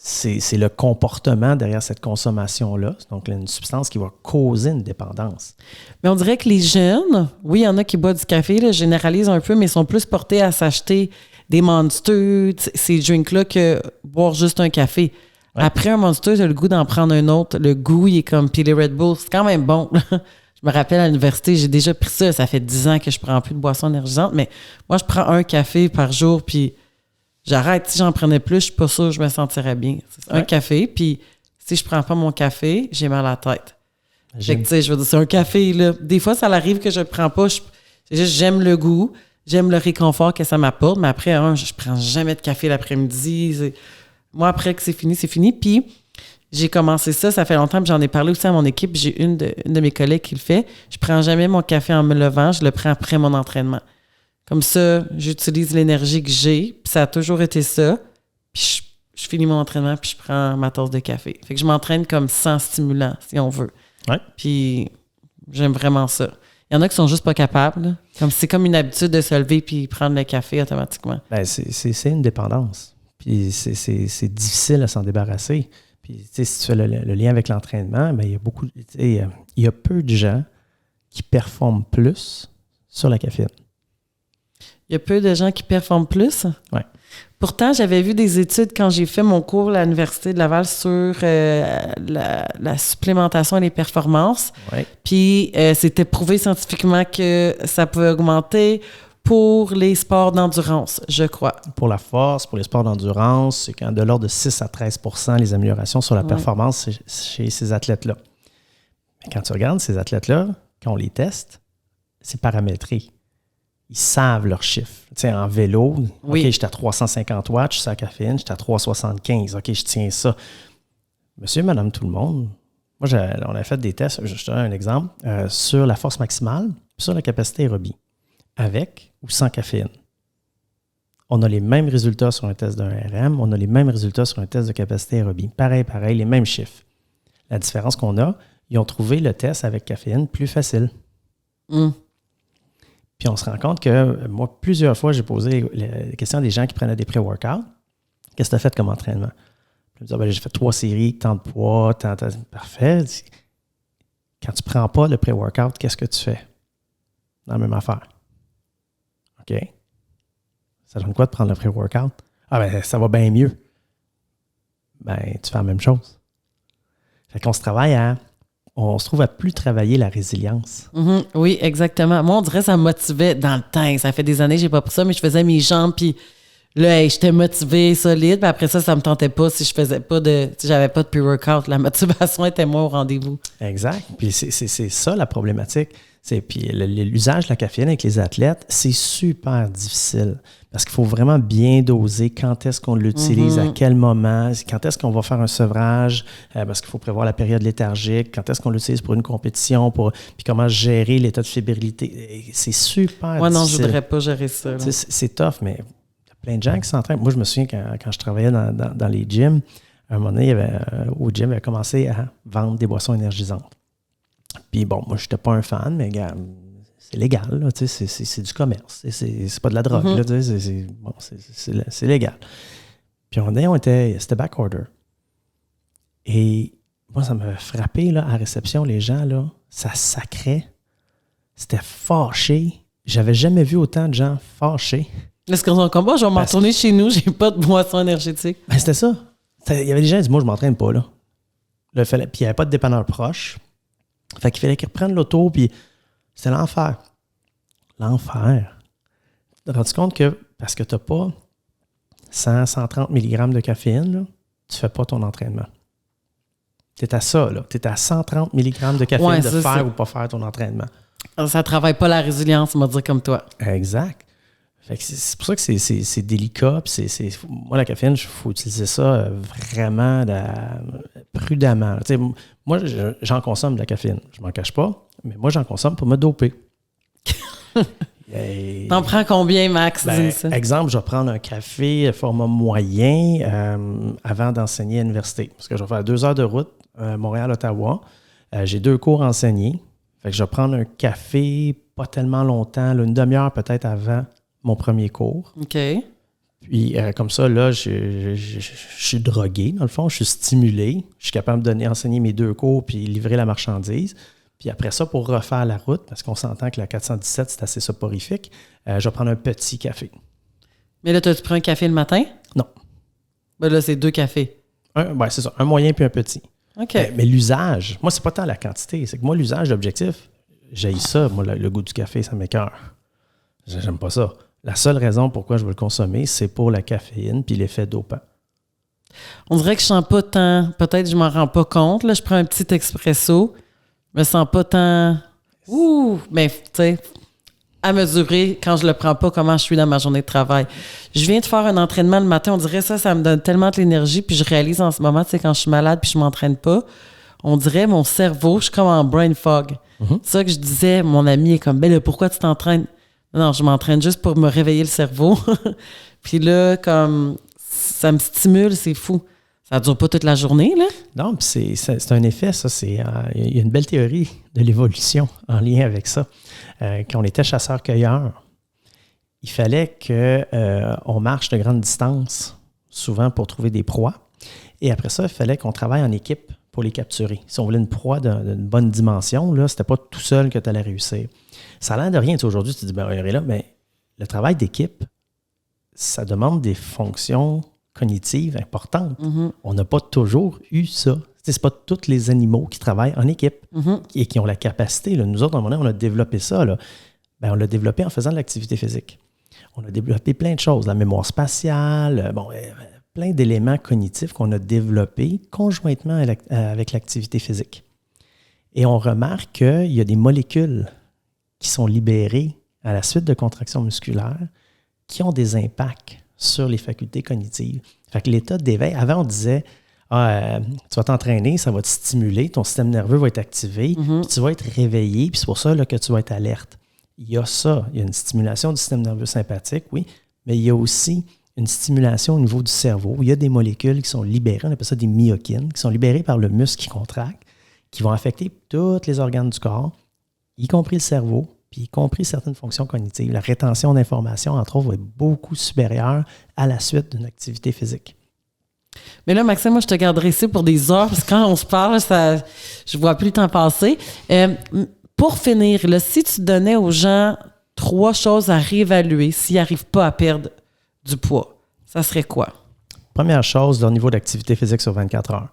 C'est le comportement derrière cette consommation-là. Donc, une substance qui va causer une dépendance. Mais on dirait que les jeunes, oui, il y en a qui boivent du café, là, je généralise un peu, mais ils sont plus portés à s'acheter des Monster, ces drinks-là, que boire juste un café. Ouais. Après un Monster, tu as le goût d'en prendre un autre. Le goût, il est comme puis les Red Bull. C'est quand même bon. Je me rappelle à l'université, j'ai déjà pris ça. Ça fait 10 ans que je prends plus de boissons énergisantes, mais moi, je prends un café par jour, puis j'arrête. Si j'en prenais plus, je suis pas sûre que je me sentirais bien. C'est un café, puis si je prends pas mon café, j'ai mal à la tête. Fait que, tu sais, je veux dire, c'est un café, là. Des fois, ça arrive que je le prends pas. C'est juste, j'aime le goût. j'aime le réconfort que ça m'apporte, mais après, je prends jamais de café l'après-midi. Moi, après que c'est fini. Puis, j'ai commencé ça fait longtemps, puis j'en ai parlé aussi à mon équipe. J'ai une de mes collègues qui le fait. Je prends jamais mon café en me levant, je le prends après mon entraînement. Comme ça, j'utilise l'énergie que j'ai, puis ça a toujours été ça. Puis je finis mon entraînement, puis je prends ma tasse de café. Fait que je m'entraîne comme sans stimulant, si on veut. Ouais. Puis j'aime vraiment ça. Il y en a qui sont juste pas capables. Là. Comme c'est comme une habitude de se lever puis prendre le café automatiquement. Ben, c'est une dépendance. Puis c'est difficile à s'en débarrasser. Puis si tu fais le lien avec l'entraînement, ben, il y a peu de gens qui performent plus sur la caféine. Il y a peu de gens qui performent plus? Oui. Pourtant, j'avais vu des études quand j'ai fait mon cours à l'Université de Laval sur la supplémentation et les performances. Oui. Puis, c'était prouvé scientifiquement que ça pouvait augmenter pour les sports d'endurance, je crois. Pour la force, pour les sports d'endurance, c'est quand de l'ordre de 6 à 13 % les améliorations sur la performance chez ces athlètes-là. Mais quand tu regardes ces athlètes-là, quand on les teste, c'est paramétré. Ils savent leurs chiffres. Tu sais, en vélo, OK, j'étais à 350 watts, je suis à la caféine, j'étais à 375. OK, je tiens ça. Monsieur, madame, tout le monde, moi, on a fait des tests, je te donne un exemple, sur la force maximale, sur la capacité aérobie, avec ou sans caféine. On a les mêmes résultats sur un test d'un RM, on a les mêmes résultats sur un test de capacité aérobie. Pareil, les mêmes chiffres. La différence qu'on a, ils ont trouvé le test avec caféine plus facile. Puis on se rend compte que moi, plusieurs fois, j'ai posé les questions à des gens qui prenaient des pré-workouts. Qu'est-ce que tu as fait comme entraînement? Puis ils me disaient, j'ai fait 3 séries, tant de poids, tant. Parfait. Quand tu ne prends pas le pré-workout, qu'est-ce que tu fais? Dans la même affaire. OK. Ça donne quoi de prendre le pré-workout? Ah ben, ça va bien mieux. Ben, tu fais la même chose. Fait qu'on se travaille on se trouve à plus travailler la résilience. Oui, exactement. Moi, on dirait que ça me motivait dans le temps. Ça fait des années que j'ai pas pris ça, mais je faisais mes jambes, puis là, j'étais motivée, solide. Puis après ça me tentait pas si je faisais pas si j'avais pas de pre-workout. La motivation était moins au rendez-vous. Exact. Puis c'est ça la problématique. Puis l'usage de la caféine avec les athlètes, c'est super difficile parce qu'il faut vraiment bien doser quand est-ce qu'on l'utilise, à quel moment, quand est-ce qu'on va faire un sevrage, parce qu'il faut prévoir la période léthargique, quand est-ce qu'on l'utilise pour une compétition, puis comment gérer l'état de fébrilité. C'est super difficile. Non, je voudrais pas gérer ça. C'est tough, mais il y a plein de gens qui s'entraînent. Moi, je me souviens quand je travaillais dans les gyms, à un moment donné, au gym, il avait commencé à vendre des boissons énergisantes. Puis bon, moi, je n'étais pas un fan, mais gars, c'est légal, là, c'est du commerce. C'est pas de la drogue, là, c'est légal. Puis c'était backorder. Et moi, ça m'a frappé, là, à réception, les gens, là, ça sacrait. C'était fâché. J'avais jamais vu autant de gens fâchés. Est-ce qu'on comme moi, je vais m'en retourner chez nous, j'ai pas de boisson énergétique. Ben, c'était ça. Il y avait des gens qui disaient, moi, je m'entraîne pas, là. Puis il n'y avait pas de dépanneur proche. Fait qu'il fallait qu'ils reprennent l'auto, puis c'était l'enfer. L'enfer. Tu t'es rendu compte que parce que tu n'as pas 100, 130 mg de caféine, là, tu ne fais pas ton entraînement. Tu es à ça, là. Tu es à 130 mg de caféine de faire ou pas faire ton entraînement. Ça ne travaille pas la résilience, on va dire comme toi. Exact. Fait que c'est pour ça que c'est délicat. Moi, la caféine, il faut utiliser ça vraiment prudemment. Tu sais, moi, j'en consomme de la caféine. Je m'en cache pas, mais moi, j'en consomme pour me doper. T'en prends combien, Max? Exemple, je vais prendre un café format moyen avant d'enseigner à l'université. Parce que je vais faire 2 heures de route, Montréal-Ottawa. J'ai 2 cours enseignés. Fait que je vais prendre un café pas tellement longtemps, là, une demi-heure peut-être avant mon premier cours. OK. Puis comme ça, là, je suis drogué, dans le fond. Je suis stimulé. Je suis capable de enseigner mes 2 cours puis livrer la marchandise. Puis après ça, pour refaire la route, parce qu'on s'entend que la 417, c'est assez soporifique, je vais prendre un petit café. Mais là, tu prends un café le matin? Non. Ben là, c'est 2 cafés. C'est ça. Un moyen puis un petit. OK. Mais l'usage, moi, c'est pas tant la quantité. C'est que moi, l'usage, l'objectif, j'haïs ça. Moi, le goût du café, ça m'écoeure. J'aime pas ça. La seule raison pourquoi je veux le consommer, c'est pour la caféine puis l'effet dopant. On dirait que je sens pas tant... Peut-être que je m'en rends pas compte. Là, je prends un petit expresso. Je me sens pas tant... Ouh! Mais, tu sais... à mesurer quand je le prends pas, comment je suis dans ma journée de travail. Je viens de faire un entraînement le matin, on dirait ça me donne tellement de l'énergie, puis je réalise en ce moment, tu sais, quand je suis malade puis je m'entraîne pas, on dirait mon cerveau, je suis comme en brain fog. C'est ça que je disais, mon ami est comme, ben là, pourquoi tu t'entraînes? Non, je m'entraîne juste pour me réveiller le cerveau. Puis là, comme, ça me stimule, c'est fou. Ça dure pas toute la journée, là? Non, puis c'est un effet, ça. Il y a une belle théorie de l'évolution en lien avec ça. Quand on était chasseurs-cueilleurs, il fallait qu'on marche de grandes distances, souvent pour trouver des proies. Et après ça, il fallait qu'on travaille en équipe pour les capturer. Si on voulait une proie d'une bonne dimension, là, c'était pas tout seul que tu allais réussir. Ça a l'air de rien. Tu sais, aujourd'hui, tu te dis, ben, là, mais le travail d'équipe, ça demande des fonctions cognitives importantes. On n'a pas toujours eu ça. Ce n'est pas tous les animaux qui travaillent en équipe et qui ont la capacité. Là. Nous autres, à un moment donné, on a développé ça. Là. Ben, on l'a développé en faisant de l'activité physique. On a développé plein de choses, la mémoire spatiale, plein d'éléments cognitifs qu'on a développés conjointement avec l'activité physique. Et on remarque qu'il y a des molécules qui sont libérées à la suite de contractions musculaires qui ont des impacts sur les facultés cognitives. Fait que l'état d'éveil, avant on disait, tu vas t'entraîner, ça va te stimuler, ton système nerveux va être activé, puis tu vas être réveillé, puis c'est pour ça là, que tu vas être alerte. Il y a ça, il y a une stimulation du système nerveux sympathique, oui, mais il y a aussi une stimulation au niveau du cerveau. Il y a des molécules qui sont libérées, on appelle ça des myokines, qui sont libérées par le muscle qui contracte, qui vont affecter tous les organes du corps, y compris le cerveau, puis y compris certaines fonctions cognitives. La rétention d'informations, entre autres, va être beaucoup supérieure à la suite d'une activité physique. Mais là, Maxime, moi, je te garderai ici pour des heures, parce que quand on se parle, je vois plus le temps passer. Pour finir, là, si tu donnais aux gens 3 choses à réévaluer s'ils n'arrivent pas à perdre du poids, ça serait quoi? Première chose, leur niveau d'activité physique sur 24 heures.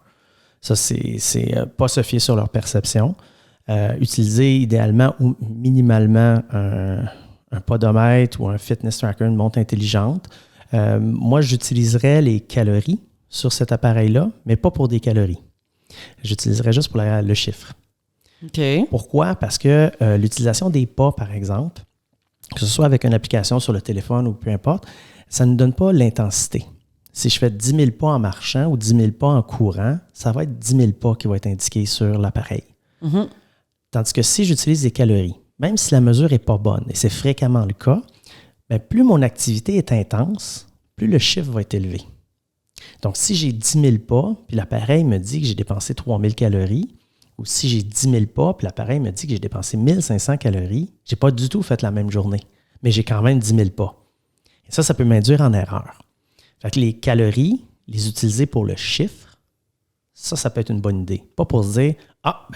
Ça, c'est pas se fier sur leur perception. Utiliser idéalement ou minimalement un podomètre ou un fitness tracker, une montre intelligente. Moi, j'utiliserais les calories sur cet appareil-là, mais pas pour des calories. J'utiliserais juste pour le chiffre. OK. Pourquoi? Parce que l'utilisation des pas, par exemple, que ce soit avec une application sur le téléphone ou peu importe, ça ne donne pas l'intensité. Si je fais 10 000 pas en marchant ou 10 000 pas en courant, ça va être 10 000 pas qui va être indiqué sur l'appareil. Tandis que si j'utilise des calories, même si la mesure n'est pas bonne, et c'est fréquemment le cas, bien, plus mon activité est intense, plus le chiffre va être élevé. Donc, si j'ai 10 000 pas, puis l'appareil me dit que j'ai dépensé 3 000 calories, ou si j'ai 10 000 pas, puis l'appareil me dit que j'ai dépensé 1 500 calories, je n'ai pas du tout fait la même journée, mais j'ai quand même 10 000 pas. Et ça peut m'induire en erreur. Fait que les calories, les utiliser pour le chiffre, ça peut être une bonne idée. Pas pour se dire,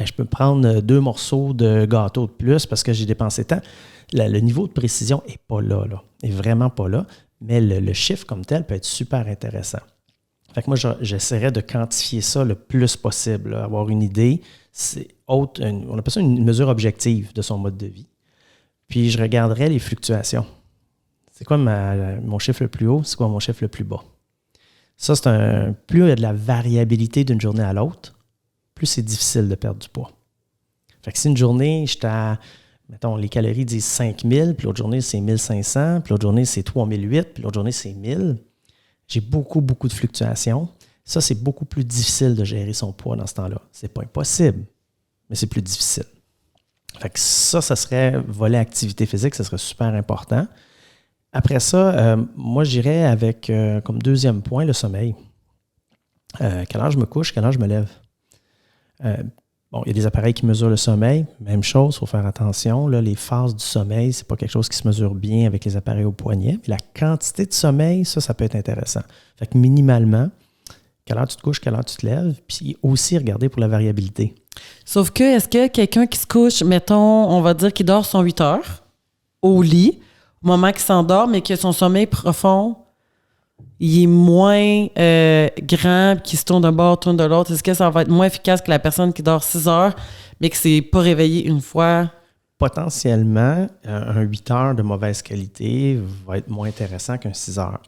je peux prendre 2 morceaux de gâteau de plus parce que j'ai dépensé tant. Le niveau de précision n'est pas là, n'est vraiment pas là, mais le chiffre comme tel peut être super intéressant. Fait que moi, j'essaierais de quantifier ça le plus possible, là, avoir une idée. On appelle ça une mesure objective de son mode de vie. Puis, je regarderais les fluctuations. C'est quoi mon chiffre le plus haut? C'est quoi mon chiffre le plus bas? Ça, plus il y a de la variabilité d'une journée à l'autre, plus c'est difficile de perdre du poids. Fait que si une journée, mettons, les calories disent 5000, puis l'autre journée, c'est 1500, puis l'autre journée, c'est 3008, puis l'autre journée, c'est 1000, j'ai beaucoup, beaucoup de fluctuations. Ça, c'est beaucoup plus difficile de gérer son poids dans ce temps-là. C'est pas impossible, mais c'est plus difficile. Fait que ça serait volet activité physique, ça serait super important. Après ça, moi, j'irais avec, comme deuxième point, le sommeil. Quelle heure je me couche, quelle heure je me lève? Il y a des appareils qui mesurent le sommeil. Même chose, il faut faire attention. Là, les phases du sommeil, ce n'est pas quelque chose qui se mesure bien avec les appareils au poignet. Puis la quantité de sommeil, ça peut être intéressant. Fait que minimalement, quelle heure tu te couches, quelle heure tu te lèves, puis aussi regarder pour la variabilité. Sauf que, est-ce que quelqu'un qui se couche, mettons, on va dire qu'il dort son 8 heures au lit, au moment qu'il s'endort, mais que son sommeil profond, il est moins grand, qui se tourne d'un bord, tourne de l'autre, est-ce que ça va être moins efficace que la personne qui dort 6 heures, mais qui ne s'est pas réveillée une fois? Potentiellement, un 8 heures de mauvaise qualité va être moins intéressant qu'un 6 heures.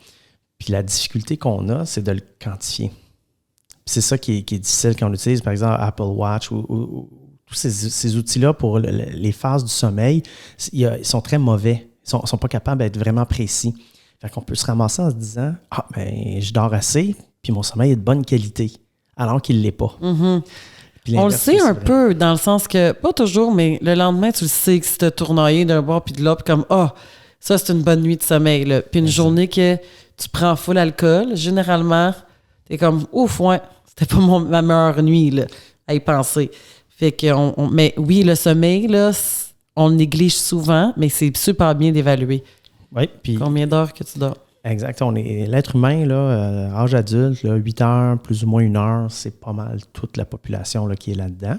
Puis la difficulté qu'on a, c'est de le quantifier. Puis c'est ça qui est difficile quand on utilise, par exemple, Apple Watch ou tous ces outils-là pour les phases du sommeil, ils sont très mauvais. Ils ne sont pas capables d'être vraiment précis. Fait qu'on peut se ramasser en se disant « Ah, ben je dors assez, puis mon sommeil est de bonne qualité », alors qu'il ne l'est pas. Mm-hmm. On le sait un peu, dans le sens que, pas toujours, mais le lendemain, tu le sais que si tu as tournoyé d'un bord puis de l'autre, comme « Ah, ça, c'est une bonne nuit de sommeil. » là. Puis une journée que tu prends full alcool, généralement, tu es comme « Ouf, ouais, c'était pas ma meilleure nuit là, à y penser. » Fait que, mais oui, le sommeil, là, on le néglige souvent, mais c'est super bien d'évaluer. Oui, puis... Combien d'heures que tu dors? Exact. L'être humain, là, âge adulte, là, 8 heures, plus ou moins 1 heure, c'est pas mal toute la population là, qui est là-dedans.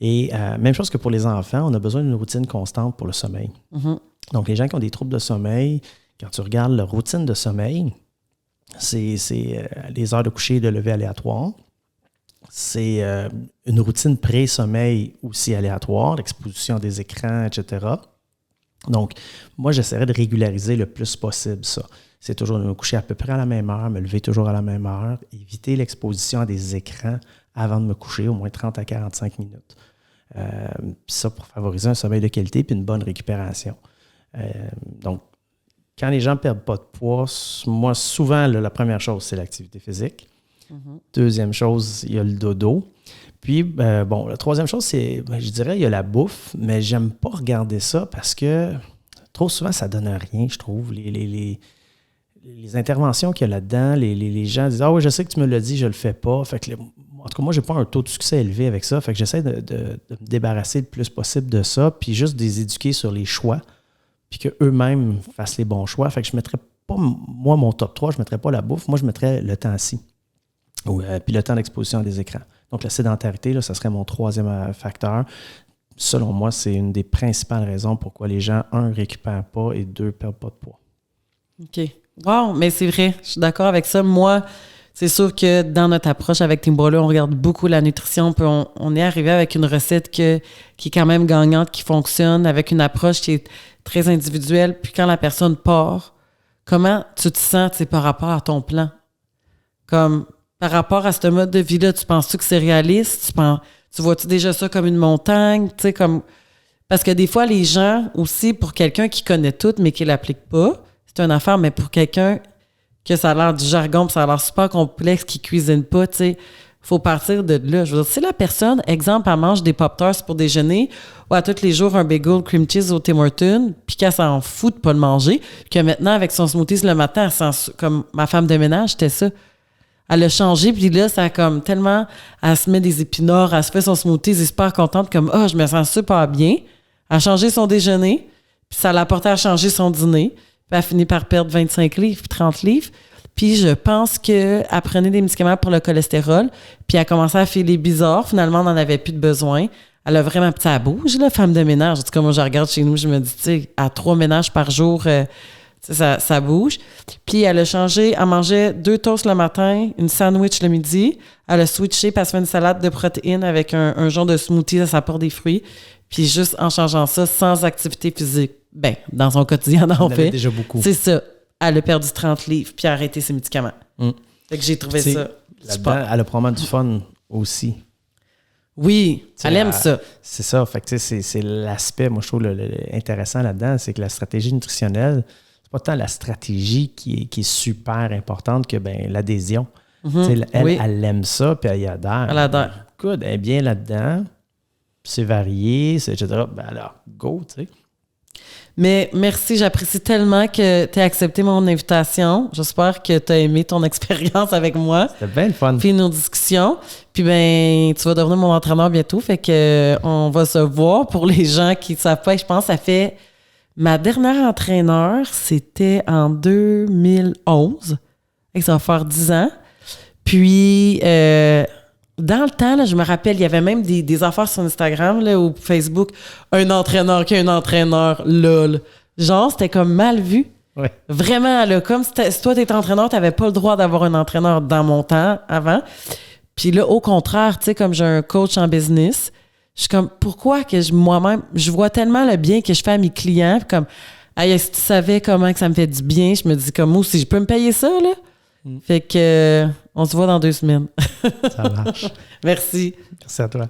Et même chose que pour les enfants, on a besoin d'une routine constante pour le sommeil. Mm-hmm. Donc, les gens qui ont des troubles de sommeil, quand tu regardes leur routine de sommeil, c'est les heures de coucher et de lever aléatoires. C'est une routine pré-sommeil aussi aléatoire, l'exposition des écrans, etc. Donc, moi, j'essaierais de régulariser le plus possible ça. C'est toujours de me coucher à peu près à la même heure, me lever toujours à la même heure, éviter l'exposition à des écrans avant de me coucher, au moins 30 à 45 minutes. Puis ça, pour favoriser un sommeil de qualité puis une bonne récupération. Donc, quand les gens ne perdent pas de poids, moi, souvent, là, la première chose, c'est l'activité physique. Mm-hmm. Deuxième chose, il y a le dodo. Puis, la troisième chose, c'est, je dirais, il y a la bouffe, mais j'aime pas regarder ça parce que trop souvent, ça donne rien, je trouve. Les interventions qu'il y a là-dedans, les gens disent « Ah oui, je sais que tu me l'as dit, je le fais pas. » Fait que, en tout cas, moi, j'ai pas un taux de succès élevé avec ça. Fait que j'essaie de me débarrasser le plus possible de ça, puis juste de les éduquer sur les choix, puis qu'eux-mêmes fassent les bons choix. Fait que je mettrais pas, moi, mon top 3, je mettrais pas la bouffe, moi, je mettrais le temps assis. Puis le temps d'exposition à des écrans. Donc, la sédentarité, là, ça serait mon troisième facteur. Selon moi, c'est une des principales raisons pourquoi les gens, 1, ne récupèrent pas et 2, ne perdent pas de poids. OK. Wow, mais c'est vrai, je suis d'accord avec ça. Moi, c'est sûr que dans notre approche avec Timbrolo, on regarde beaucoup la nutrition, puis on est arrivé avec une recette qui est quand même gagnante, qui fonctionne, avec une approche qui est très individuelle. Puis quand la personne part, comment tu te sens par rapport à ton plan? Comme par rapport à ce mode de vie-là, tu penses-tu que c'est réaliste? Tu vois-tu déjà ça comme une montagne? Tu sais, comme... Parce que des fois, les gens aussi, pour quelqu'un qui connaît tout, mais qui ne l'applique pas, c'est une affaire, mais pour quelqu'un que ça a l'air du jargon, puis ça a l'air super complexe, qui ne cuisine pas, tu sais, il faut partir de là. Je veux dire, si la personne, exemple, elle mange des Pop-Tarts pour déjeuner, ou à tous les jours un bagel cream cheese au Tim Hortons, puis qu'elle s'en fout de pas le manger, que maintenant, avec son smoothies le matin, comme ma femme de ménage, c'était ça. Elle a changé, puis là, ça a comme tellement... Elle se met des épinards, elle se fait son smoothie, elle est super contente, comme « Ah, je me sens super bien ». Elle a changé son déjeuner, puis ça l'a porté à changer son dîner. Puis elle a fini par perdre 25 livres, puis 30 livres. Puis je pense qu'elle prenait des médicaments pour le cholestérol, puis elle a commencé à filer bizarre. Finalement, on n'en avait plus de besoin. Elle a vraiment... Puis ça bouge, la femme de ménage. En tout cas, moi, je regarde chez nous, je me dis, tu sais, à 3 ménages par jour... Ça bouge. Puis elle a changé, elle mangeait 2 toasts le matin, une sandwich le midi. Elle a switché, puis elle se fait une salade de protéines avec un genre de smoothie, ça apporte des fruits. Puis juste en changeant ça, sans activité physique. Ben, dans son quotidien, en fait. Déjà beaucoup. C'est ça. Elle a perdu 30 livres, puis a arrêté ses médicaments. Fait que j'ai trouvé ça super. Elle a probablement du fun aussi. Oui, elle aime ça. C'est ça. Fait que c'est l'aspect, moi, je trouve intéressant là-dedans, c'est que la stratégie nutritionnelle, pas tant la stratégie qui est super importante que l'adhésion. Mm-hmm. Elle aime ça, puis elle y adhère. Elle adhère. Écoute, elle est bien là-dedans, c'est varié, etc. Alors, go, tu sais. Mais merci, j'apprécie tellement que tu aies accepté mon invitation. J'espère que tu as aimé ton expérience avec moi. C'était bien le fun. Puis nos discussions. Puis tu vas devenir mon entraîneur bientôt, fait que on va se voir. Pour les gens qui ne savent pas, je pense que ça fait... Ma dernière entraîneur, c'était en 2011. Et ça va faire 10 ans. Puis, dans le temps, là, je me rappelle, il y avait même des affaires sur Instagram là, ou Facebook. Un entraîneur qui a un entraîneur, lol. Genre, c'était comme mal vu. Ouais. Vraiment, là, comme si toi, t'étais entraîneur, t'avais pas le droit d'avoir un entraîneur dans mon temps avant. Puis là, au contraire, tu sais, comme j'ai un coach en business... Je suis comme, pourquoi que moi-même, je vois tellement le bien que je fais à mes clients, comme, hey, si tu savais comment que ça me fait du bien, je me dis comme, moi aussi, je peux me payer ça, là? Fait que, on se voit dans 2 semaines. Ça marche. Merci. Merci à toi.